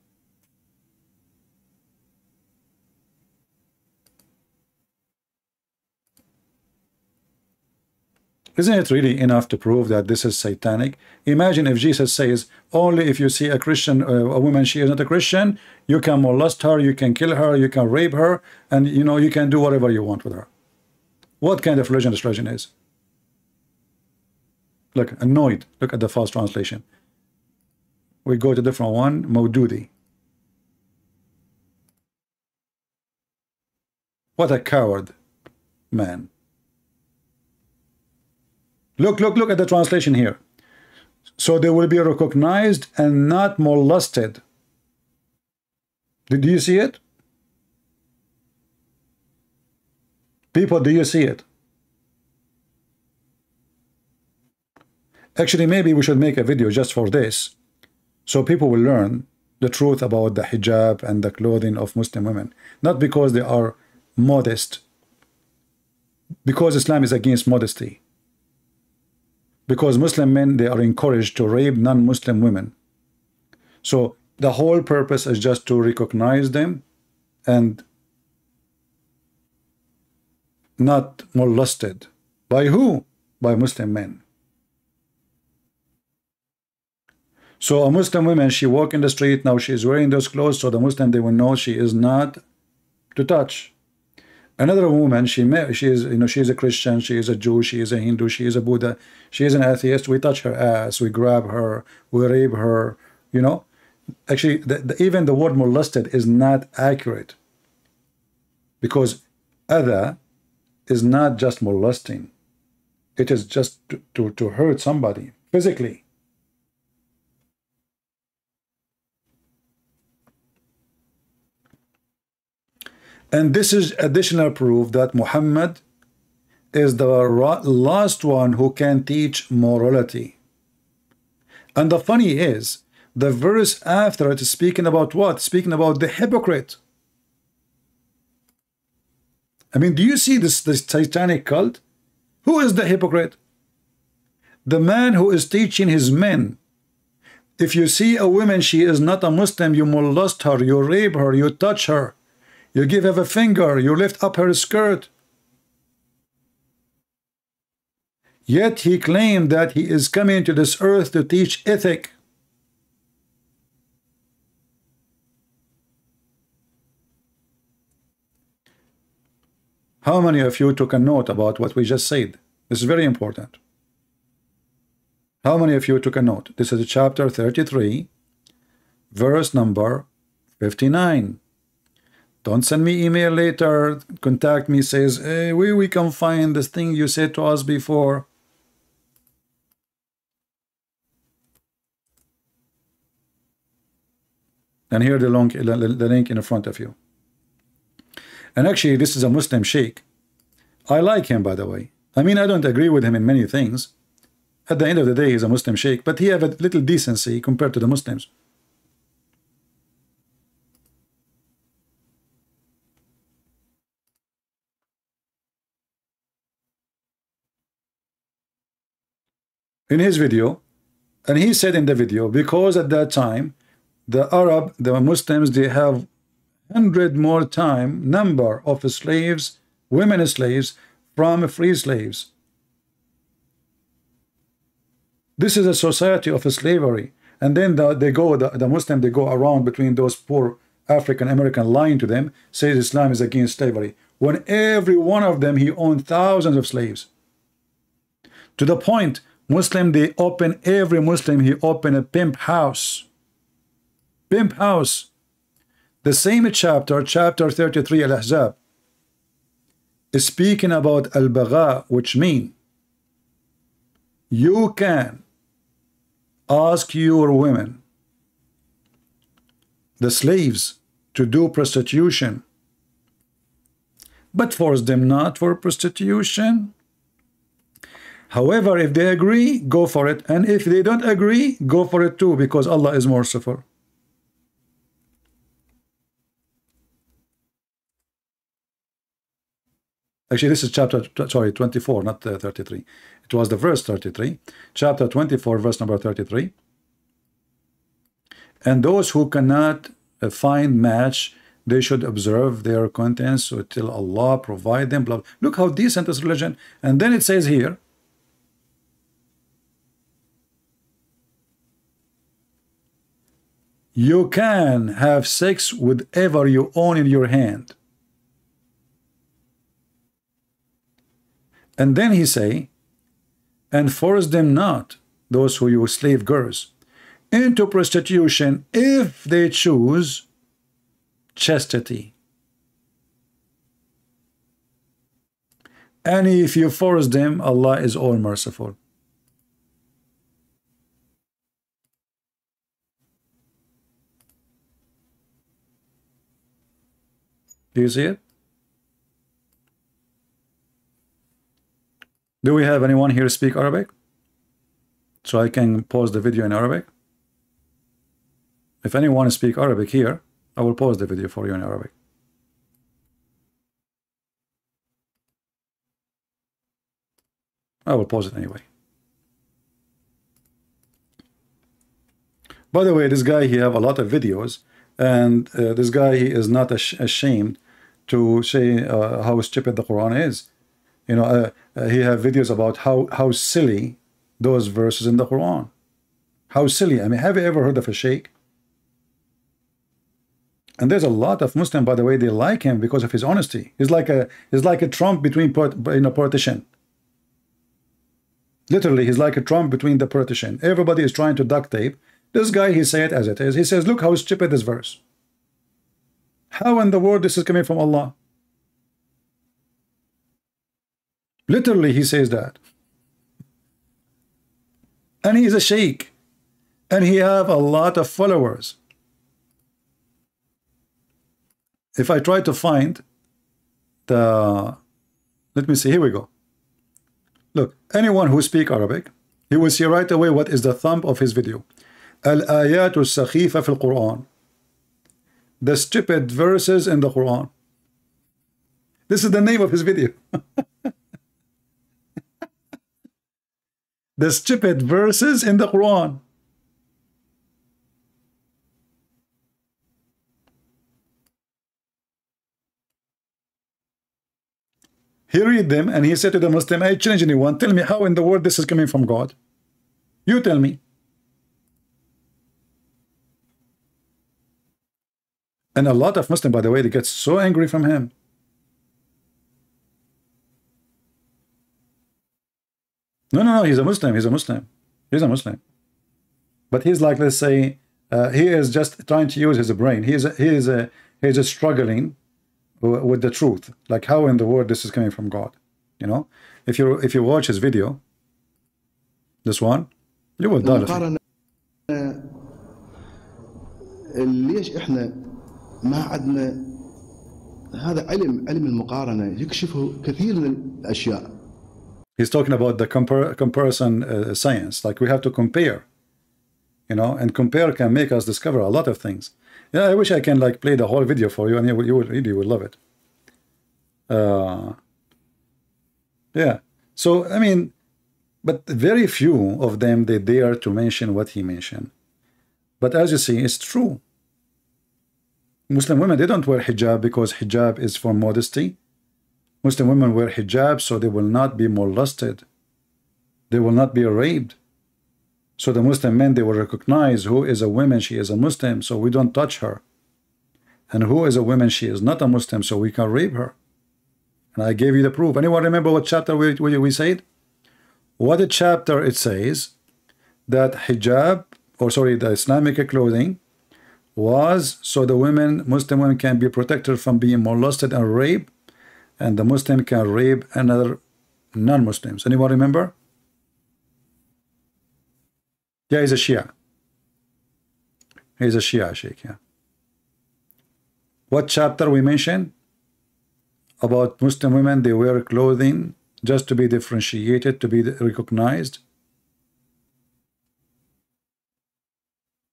Isn't it really enough to prove that this is satanic? Imagine if Jesus says, only if you see a Christian, a woman, she is not a Christian, you can molest her, you can kill her, you can rape her, and you know, you can do whatever you want with her. What kind of religion this religion is? Look, annoyed. Look at the false translation. We go to a different one, Maududi. What a coward man. Look at the translation here. So they will be recognized and not molested. Did you see it? People, do you see it? Actually, maybe we should make a video just for this, so people will learn the truth about the hijab and the clothing of Muslim women. Not because they are modest, because Islam is against modesty. Because Muslim men, they are encouraged to rape non-Muslim women. So the whole purpose is just to recognize them and not molested. By who? By Muslim men. So a Muslim woman, she walk in the street, now she is wearing those clothes, so the Muslim, they will know she is not to touch. Another woman, she is, you know, she is a Christian, she is a Jew, she is a Hindu, she is a Buddha, she is an atheist. We touch her ass, we grab her, we rape her, you know. Actually, even the word molested is not accurate, because other is not just molesting. It is just to hurt somebody physically. And this is additional proof that Muhammad is the last one who can teach morality. And the funny is, the verse after it is speaking about what? Speaking about the hypocrite. I mean, do you see this satanic cult? Who is the hypocrite? The man who is teaching his men. If you see a woman, she is not a Muslim, you molest her, you rape her, you touch her. You give her a finger, you lift up her skirt. Yet he claimed that he is coming to this earth to teach ethic. How many of you took a note about what we just said? This is very important. How many of you took a note? This is chapter 33, verse number 59. Don't send me email later, contact me, says, hey, we can find this thing you said to us before. And here the link in front of you. And actually, this is a Muslim sheikh. I like him, by the way. I mean, I don't agree with him in many things. At the end of the day, he's a Muslim sheikh, but he have a little decency compared to the Muslims. In his video, and he said in the video, because at that time, the Muslims, they have 100 more number of slaves, women slaves, from free slaves. This is a society of slavery. And then the Muslim, they go around between those poor African American, lying to them, says Islam is against slavery, when every one of them, he owned thousands of slaves. To the point, Muslim, they open, every Muslim, he open a pimp house. Pimp house. The same chapter 33, Al-Ahzab, is speaking about Al-Bagha, which mean you can ask your women, the slaves, to do prostitution, but force them not for prostitution. However, if they agree, go for it. And if they don't agree, go for it too, because Allah is merciful. Actually, this is chapter, sorry, 24, not 33. It was the verse 33. Chapter 24, verse number 33. And those who cannot find match, they should observe their contents until Allah provide them. Blah. Look how decent is religion. And then it says here, you can have sex with whatever you own in your hand. And then he say, and force them not, those who you slave girls, into prostitution if they choose chastity. And if you force them, Allah is all merciful. Do you see it? Do we have anyone here speak Arabic? So I can pause the video in Arabic. If anyone speak Arabic here, I will pause the video for you in Arabic. I will pause it anyway. By the way, this guy, he have a lot of videos, and this guy, he is not ashamed to say how stupid the Quran is. You know, he have videos about how silly those verses in the Quran. How silly. I mean, have you ever heard of a sheikh? And there's a lot of Muslims, by the way, they like him because of his honesty. He's like a Trump between partition. Literally, he's like a Trump between the partition. Everybody is trying to duct tape. This guy, he say it as it is. He says, look how stupid this verse. How in the world this is coming from Allah? Literally, he says that. And he is a sheikh. And he have a lot of followers. If I try to find the... Let me see, here we go. Look, anyone who speak Arabic, he will see right away what is the thumb of his video. Al-ayat al-sakhifa fil Quran. The stupid verses in the Quran. This is the name of his video. The stupid verses in the Quran. He read them and he said to the Muslim, I challenge anyone, tell me how in the world this is coming from God. You tell me. And a lot of Muslims, by the way, they get so angry from him. No, he's a Muslim, he's a Muslim. He's a Muslim. But he's like, let's say, he is just trying to use his brain. He is struggling with the truth. Like, how in the world this is coming from God? You know? If you watch his video, this one, you will die. ليش احنا ما عندنا هذا علم المقارنة يكشف كثير من الأشياء. He's talking about the comparison science. Like, we have to compare, you know, and compare can make us discover a lot of things. Yeah, I wish I can like play the whole video for you, and you will love it. Yeah. So I mean, but very few of them they dare to mention what he mentioned. But as you see, it's true. Muslim women, they don't wear hijab because hijab is for modesty. Muslim women wear hijab so they will not be molested. They will not be raped. So the Muslim men, they will recognize who is a woman, she is a Muslim, so we don't touch her. And who is a woman, she is not a Muslim, so we can rape her. And I gave you the proof. Anyone remember what chapter we said? What a chapter it says that hijab, or sorry, the Islamic clothing was so the women, Muslim women can be protected from being molested and raped, and the Muslim can rape another non-Muslims. Anyone remember? Yeah, he's a Shia. He's a Shia sheikh, yeah. What chapter we mentioned? About Muslim women, they wear clothing just to be differentiated, to be recognized.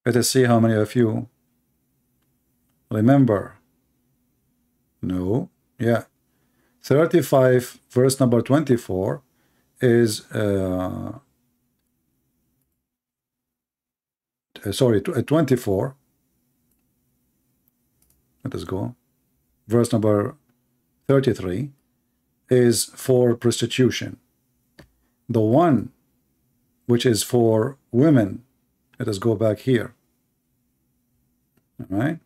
Let us see how many of you remember. No, yeah. 35 verse number 24 is sorry, 24. Let us go. Verse number 33 is for prostitution. The one which is for women, let us go back here. All right.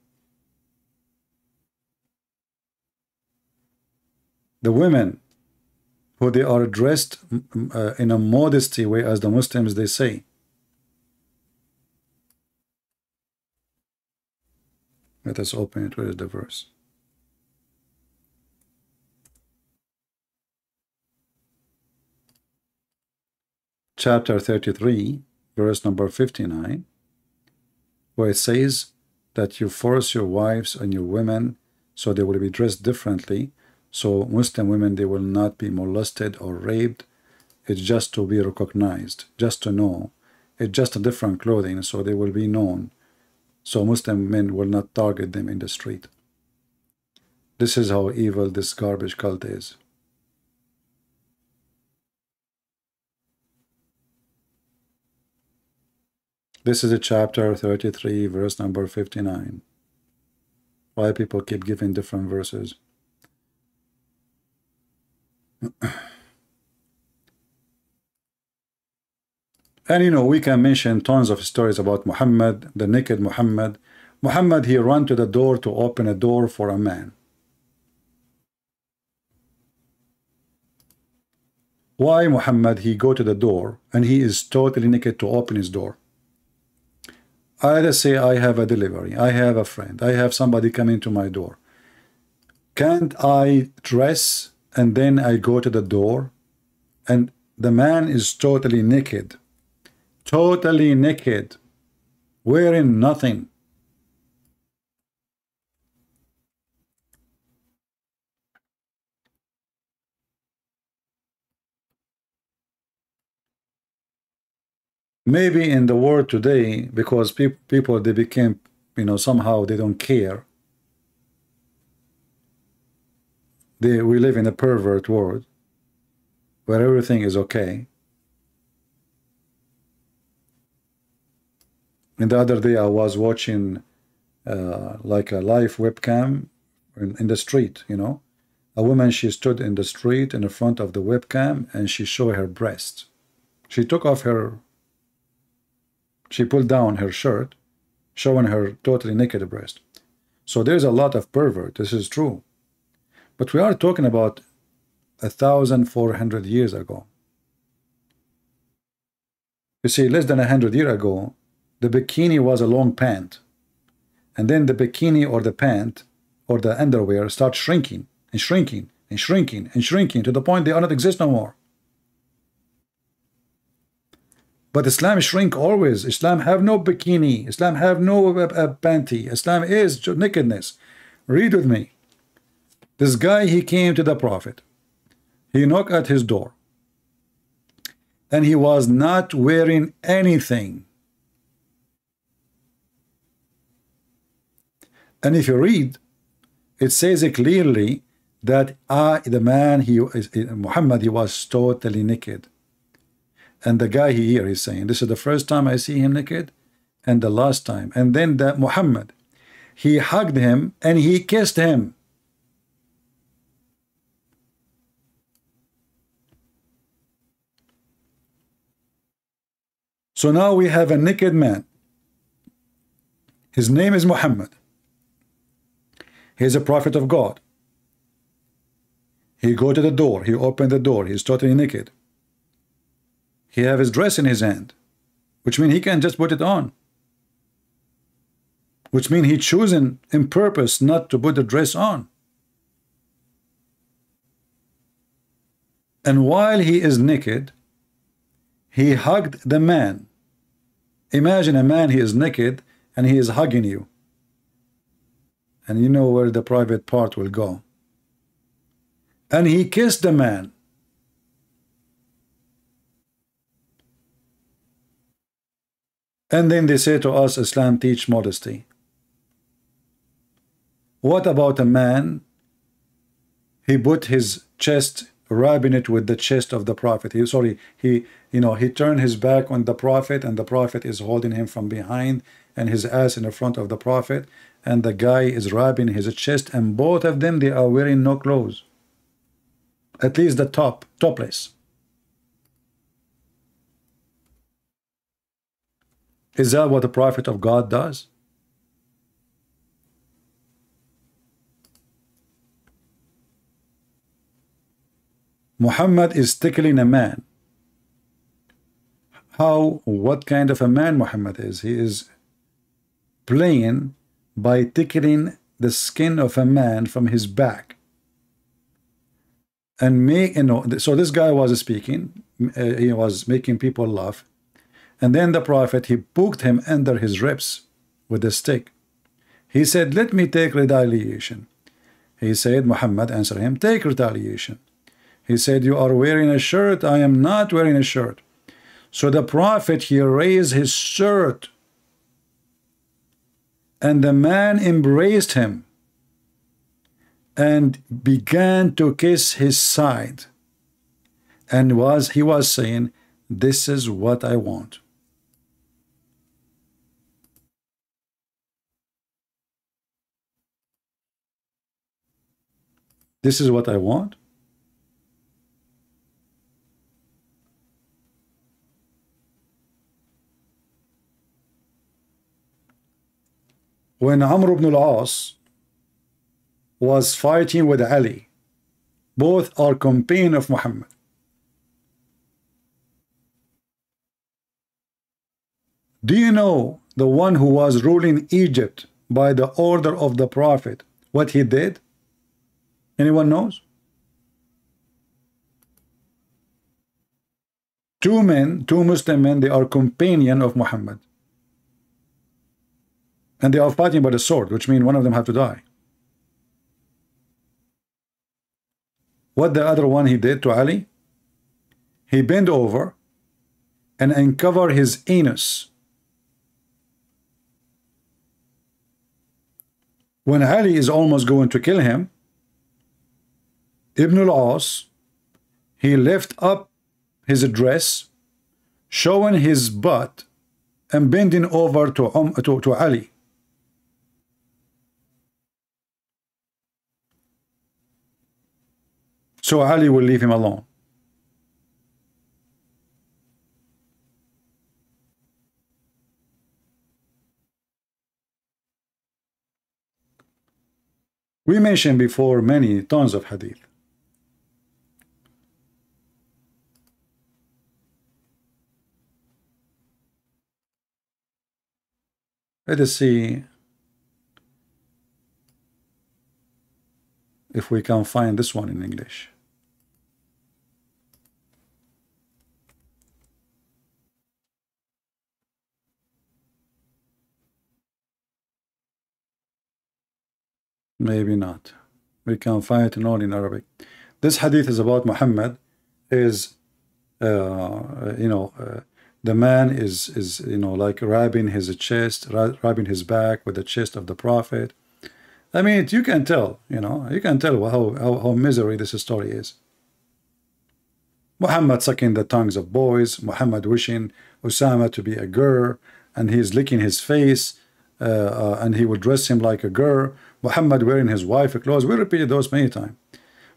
The women who they are dressed in a modesty way, as the Muslims they say. Let us open it. Where is the verse? Chapter 33, verse number 59, where it says that you force your wives and your women so they will be dressed differently. So Muslim women, they will not be molested or raped. It's just to be recognized, just to know. It's just a different clothing, so they will be known. So Muslim men will not target them in the street. This is how evil this garbage cult is. This is a chapter 33, verse number 59. Why people keep giving different verses? And you know, we can mention tons of stories about Muhammad, the naked Muhammad. Muhammad, he ran to the door to open a door for a man. Why Muhammad, he go to the door and he is totally naked to open his door? Let's say I have a delivery, I have a friend, I have somebody coming to my door. Can't I dress and then I go to the door and the man is totally naked, wearing nothing? Maybe in the world today, because people they became, you know, somehow they don't care. We live in a pervert world where everything is okay. And the other day I was watching like a live webcam in the street, you know. A woman, she stood in the street in the front of the webcam and she showed her breast. She took off she pulled down her shirt, showing her totally naked breast. So there's a lot of pervert, this is true. But we are talking about 1,400 years ago. You see, less than 100 years ago, the bikini was a long pant. And then the bikini or the pant or the underwear start shrinking and shrinking and shrinking and shrinking to the point they are not exist no more. But Islam shrink always. Islam have no bikini. Islam have no panty. Islam is nakedness. Read with me. This guy, he came to the Prophet. He knocked at his door. And he was not wearing anything. And if you read, it says it clearly that the man, Muhammad, he was totally naked. And the guy here is saying, this is the first time I see him naked and the last time. And then that Muhammad, he hugged him and he kissed him. So now we have a naked man. His name is Muhammad. He is a prophet of God. He go to the door. He opened the door. He's totally naked. He have his dress in his hand, which means he can just put it on. Which means he chosen in purpose not to put the dress on. And while he is naked, he hugged the man. Imagine a man, he is naked and he is hugging you. And you know where the private part will go. And he kissed the man. And then they say to us, Islam teach modesty. What about a man? He put his chest, rubbing it with the chest of the Prophet. He turned his back on the Prophet, and the Prophet is holding him from behind, and his ass in the front of the Prophet, and the guy is rubbing his chest, and both of them, they are wearing no clothes. At least the topless. Is that what the Prophet of God does? Muhammad is tickling a man. What kind of a man Muhammad is? He is playing by tickling the skin of a man from his back. And so this guy was speaking, he was making people laugh. And then the Prophet, he poked him under his ribs with a stick. He said, let me take retaliation. He said, Muhammad answered him, take retaliation. He said, you are wearing a shirt. I am not wearing a shirt. So the Prophet, he raised his shirt, and the man embraced him and began to kiss his side, and he was saying, this is what I want. This is what I want. When Amr ibn al-As was fighting with Ali, both are companions of Muhammad. Do you know the one who was ruling Egypt by the order of the Prophet, what he did? Anyone knows? Two Muslim men, they are companions of Muhammad. And they are fighting by the sword, which means one of them have to die. What the other one he did to Ali? He bent over and uncovered his anus. When Ali is almost going to kill him, Ibn al-As, he lift up his dress, showing his butt and bending over to Ali. So Ali will leave him alone. We mentioned before many tons of hadith. Let us see if we can find this one in English. Maybe not. We can find it only in Arabic. This hadith is about Muhammad. Is the man is like rubbing his chest, rubbing his back with the chest of the Prophet. I mean, you can tell, you can tell how misery this story is. Muhammad sucking the tongues of boys, Muhammad wishing Osama to be a girl, and he's licking his face, and he would dress him like a girl. Muhammad wearing his wife clothes. We repeated those many times.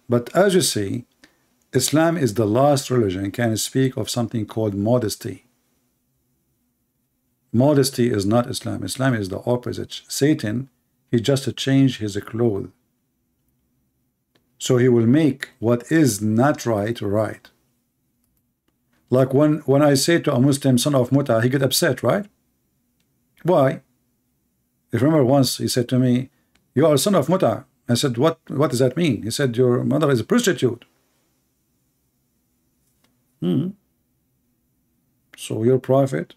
But as you see, Islam is the last religion can speak of something called modesty. Modesty is not Islam. Islam is the opposite. Satan, he just changed his clothes. So he will make what is not right, right. Like when I say to a Muslim, son of Muta, he get upset, right? Why? If you remember once he said to me, you are a son of Muta. I said, what does that mean? He said, your mother is a prostitute. So your prophet,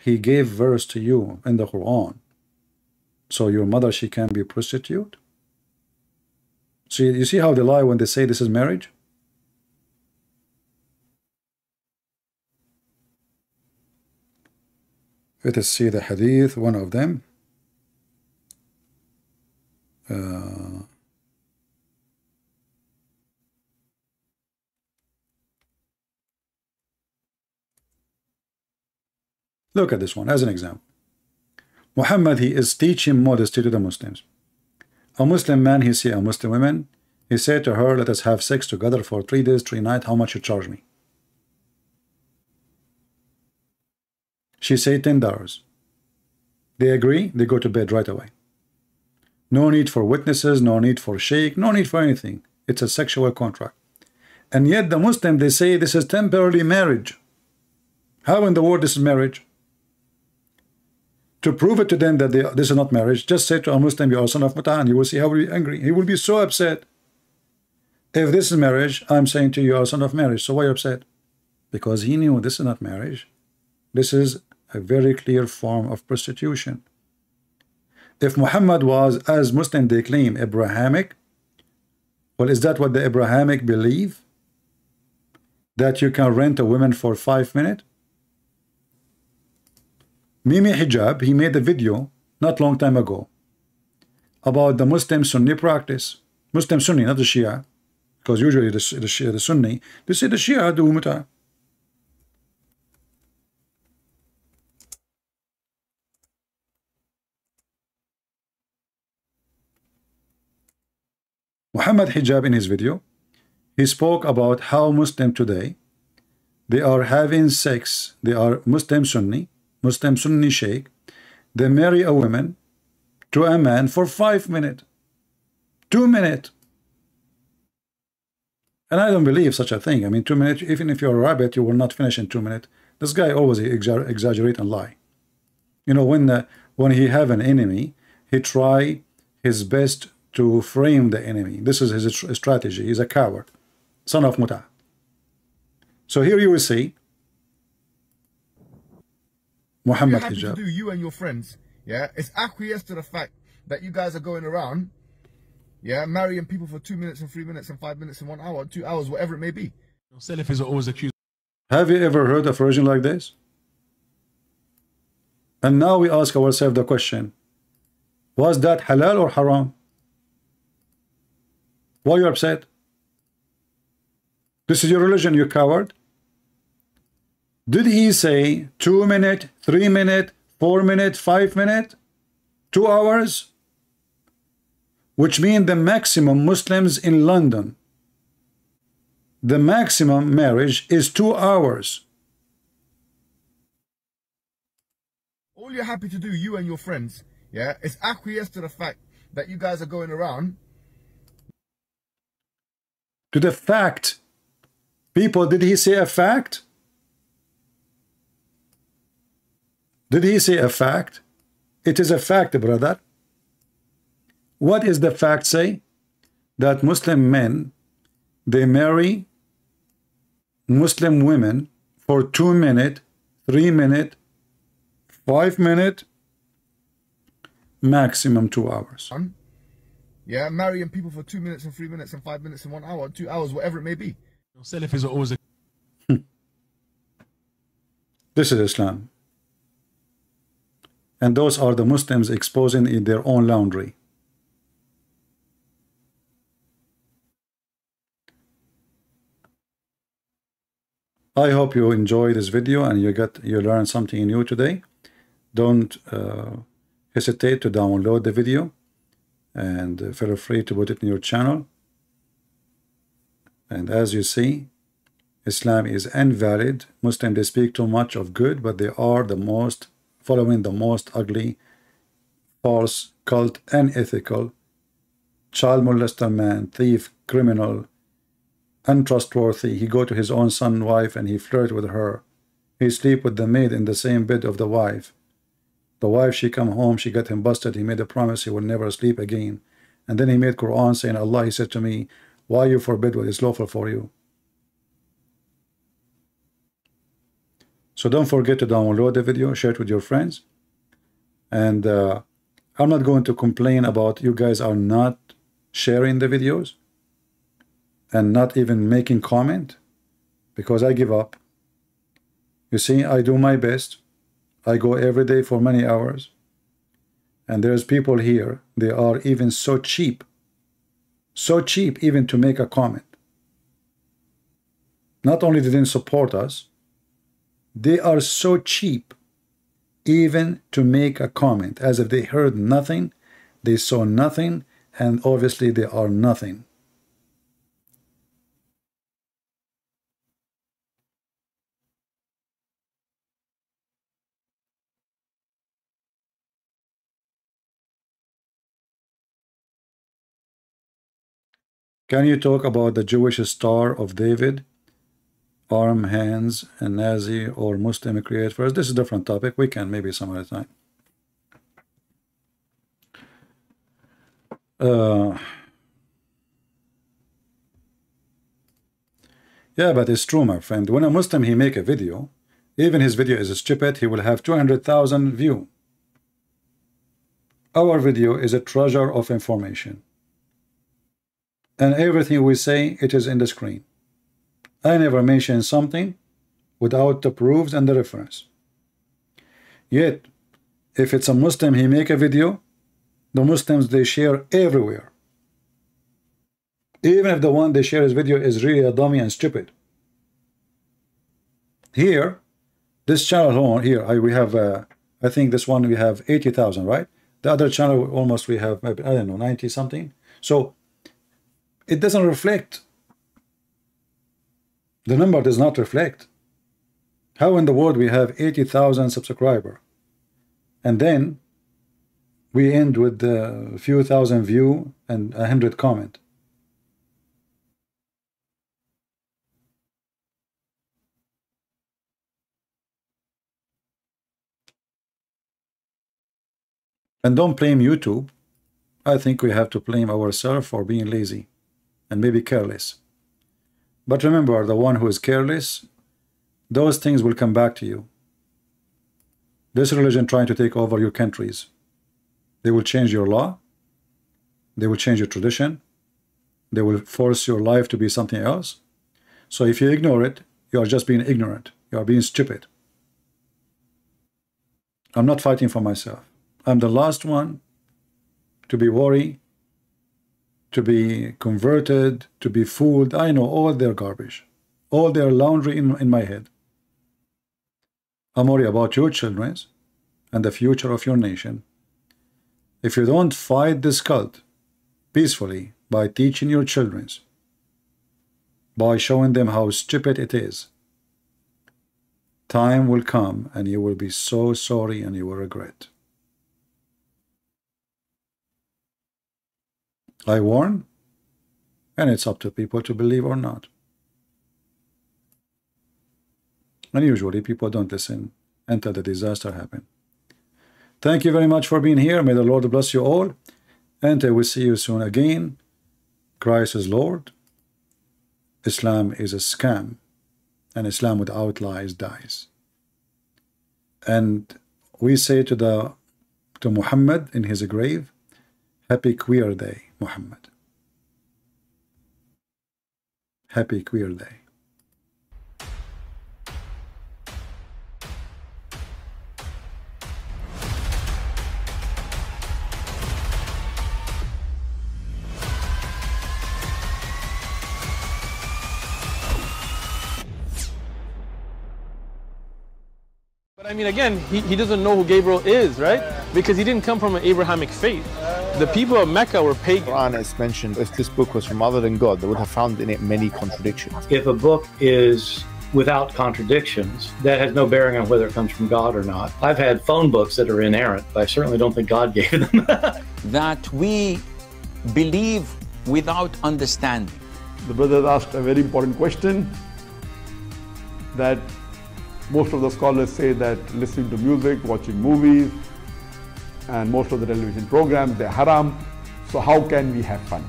he gave verse to you in the Quran. So your mother, she can be a prostitute? See, you see how they lie when they say this is marriage? Let us see the hadith, one of them. Look at this one as an example. Muhammad, he is teaching modesty to the Muslims. A Muslim man, he see a Muslim woman, he said to her, let us have sex together for 3 days, 3 nights, how much you charge me? She said $10. They agree, they go to bed right away. No need for witnesses, no need for sheikh, no need for anything. It's a sexual contract. And yet the Muslim, they say this is temporary marriage. How in the world this is marriage? To prove it to them that this is not marriage, just say to a Muslim, you are son of Muta, and you will see how he will be angry. He will be so upset. If this is marriage, I'm saying to you, you are son of marriage. So why are you upset? Because he knew this is not marriage. This is a very clear form of prostitution. If Muhammad was, as Muslim they claim, Abrahamic, well, is that what the Abrahamic believe? That you can rent a woman for 5 minutes? Mimi Hijab, he made a video not long time ago about the Muslim Sunni practice. Muslim Sunni, not the Shia, because usually the Sunni, they say the Shia do muta. Muhammad Hijab, in his video, he spoke about how Muslim today, they are having sex, they are Muslim Sunni Sheikh, they marry a woman to a man for 5 minutes, 2 minutes. And I don't believe such a thing. I mean, 2 minutes, even if you're a rabbit, you will not finish in 2 minutes. This guy always exaggerate and lie. You know, when he have an enemy, he try his best to frame the enemy. This is his strategy. He's a coward, son of Muta. So here you will see Muhammad Hijab. Hijab. To do you and your friends, yeah, it's acquiesce to the fact that you guys are going around, yeah, marrying people for 2 minutes and 3 minutes and 5 minutes and 1 hour, 2 hours, whatever it may be. Salafis are always accused. Have you ever heard of a religion like this? And now we ask ourselves the question, was that halal or haram? Why are you upset? This is your religion, you coward. Did he say 2 minutes, 3 minutes, 4 minutes, 5 minutes, 2 hours? Which means the maximum Muslims in London, the maximum marriage is 2 hours. All you're happy to do, you and your friends, yeah, is acquiesce to the fact that you guys are going around. To the fact. People, did he say a fact? Did he say a fact? It is a fact, brother. What is the fact say? That Muslim men, they marry Muslim women for 2 minutes, 3 minutes, 5 minutes, maximum 2 hours. Yeah, marrying people for 2 minutes and 3 minutes and 5 minutes and 1 hour, 2 hours, whatever it may be. Salafis are always. This is Islam. And those are the Muslims exposing in their own laundry. I hope you enjoy this video and you learn something new today. Don't hesitate to download the video and feel free to put it in your channel. And as you see, Islam is invalid. Muslims, they speak too much of good, but they are following the most ugly, false, cult, unethical, child molester man, thief, criminal, untrustworthy. He go to his own son's wife and he flirt with her. He sleep with the maid in the same bed of the wife. The wife, she come home, she got him busted. He made a promise he will never sleep again. And then he made Quran saying, Allah, he said to me, why you forbid what is lawful for you? So don't forget to download the video, share it with your friends. And I'm not going to complain about you guys are not sharing the videos and not even making comment, because I give up. You see, I do my best. I go every day for many hours. And there's people here, they are even so cheap even to make a comment. Not only they didn't support us, they are so cheap even to make a comment, as if they heard nothing, they saw nothing, and obviously they are nothing. Can you talk about the Jewish Star of David? Arm, hands, and Nazi or Muslim create first? This is a different topic. We can maybe some other time. Yeah, but it's true, my friend. When a Muslim, he make a video, even his video is stupid, he will have 200,000 view. Our video is a treasure of information. And everything we say, it is in the screen. I never mention something without the proofs and the reference. Yet, if it's a Muslim, he make a video, the Muslims, they share everywhere. Even if the one they share his video is really a dummy and stupid. Here, this channel here, we have, I think this one we have 80,000, right? The other channel almost we have, maybe, I don't know, 90 something. So, it doesn't reflect. The number does not reflect. How in the world we have 80,000 subscribers? And then we end with a few thousand view and 100 comment. And don't blame YouTube. I think we have to blame ourselves for being lazy and maybe careless. But remember, the one who is careless, those things will come back to you. This religion trying to take over your countries. They will change your law. They will change your tradition. They will force your life to be something else. So if you ignore it, you are just being ignorant. You are being stupid. I'm not fighting for myself. I'm the last one to be worried, to be converted, to be fooled. I know all their garbage, all their laundry in my head. I'm worried about your children and the future of your nation. If you don't fight this cult peacefully by teaching your children, by showing them how stupid it is, time will come and you will be so sorry and you will regret. I warn, and it's up to people to believe or not. And usually people don't listen until the disaster happens. Thank you very much for being here. May the Lord bless you all. And I will see you soon again. Christ is Lord. Islam is a scam. And Islam without lies dies. And we say to Muhammad in his grave, Happy Queer Day, Muhammad. Happy Queer Day. But I mean, again, he doesn't know who Gabriel is, right? Because he didn't come from an Abrahamic faith. The people of Mecca were pagan. Quran is mentioned. If this book was from other than God, they would have found in it many contradictions. If a book is without contradictions, that has no bearing on whether it comes from God or not. I've had phone books that are inerrant, but I certainly don't think God gave them. That we believe without understanding. The brother asked a very important question, that most of the scholars say that listening to music, watching movies, and most of the television programs, they're haram. So how can we have fun?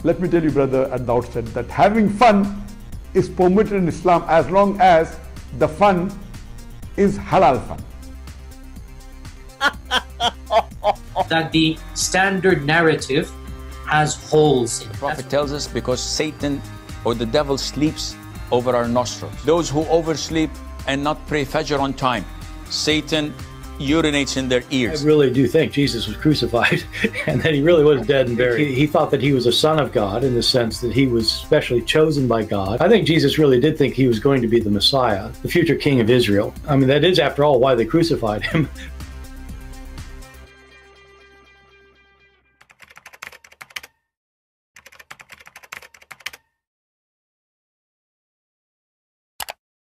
Let me tell you, brother, at the outset that having fun is permitted in Islam as long as the fun is halal fun. That the standard narrative has holes in it. The Prophet tells us because Satan or the devil sleeps over our nostrils. Those who oversleep and not pray Fajr on time, Satan urinates in their ears. I really do think Jesus was crucified and that he really was dead and buried. He thought that he was a son of God in the sense that he was specially chosen by God. I think Jesus really did think he was going to be the Messiah, the future king of Israel. I mean, that is, after all, why they crucified him,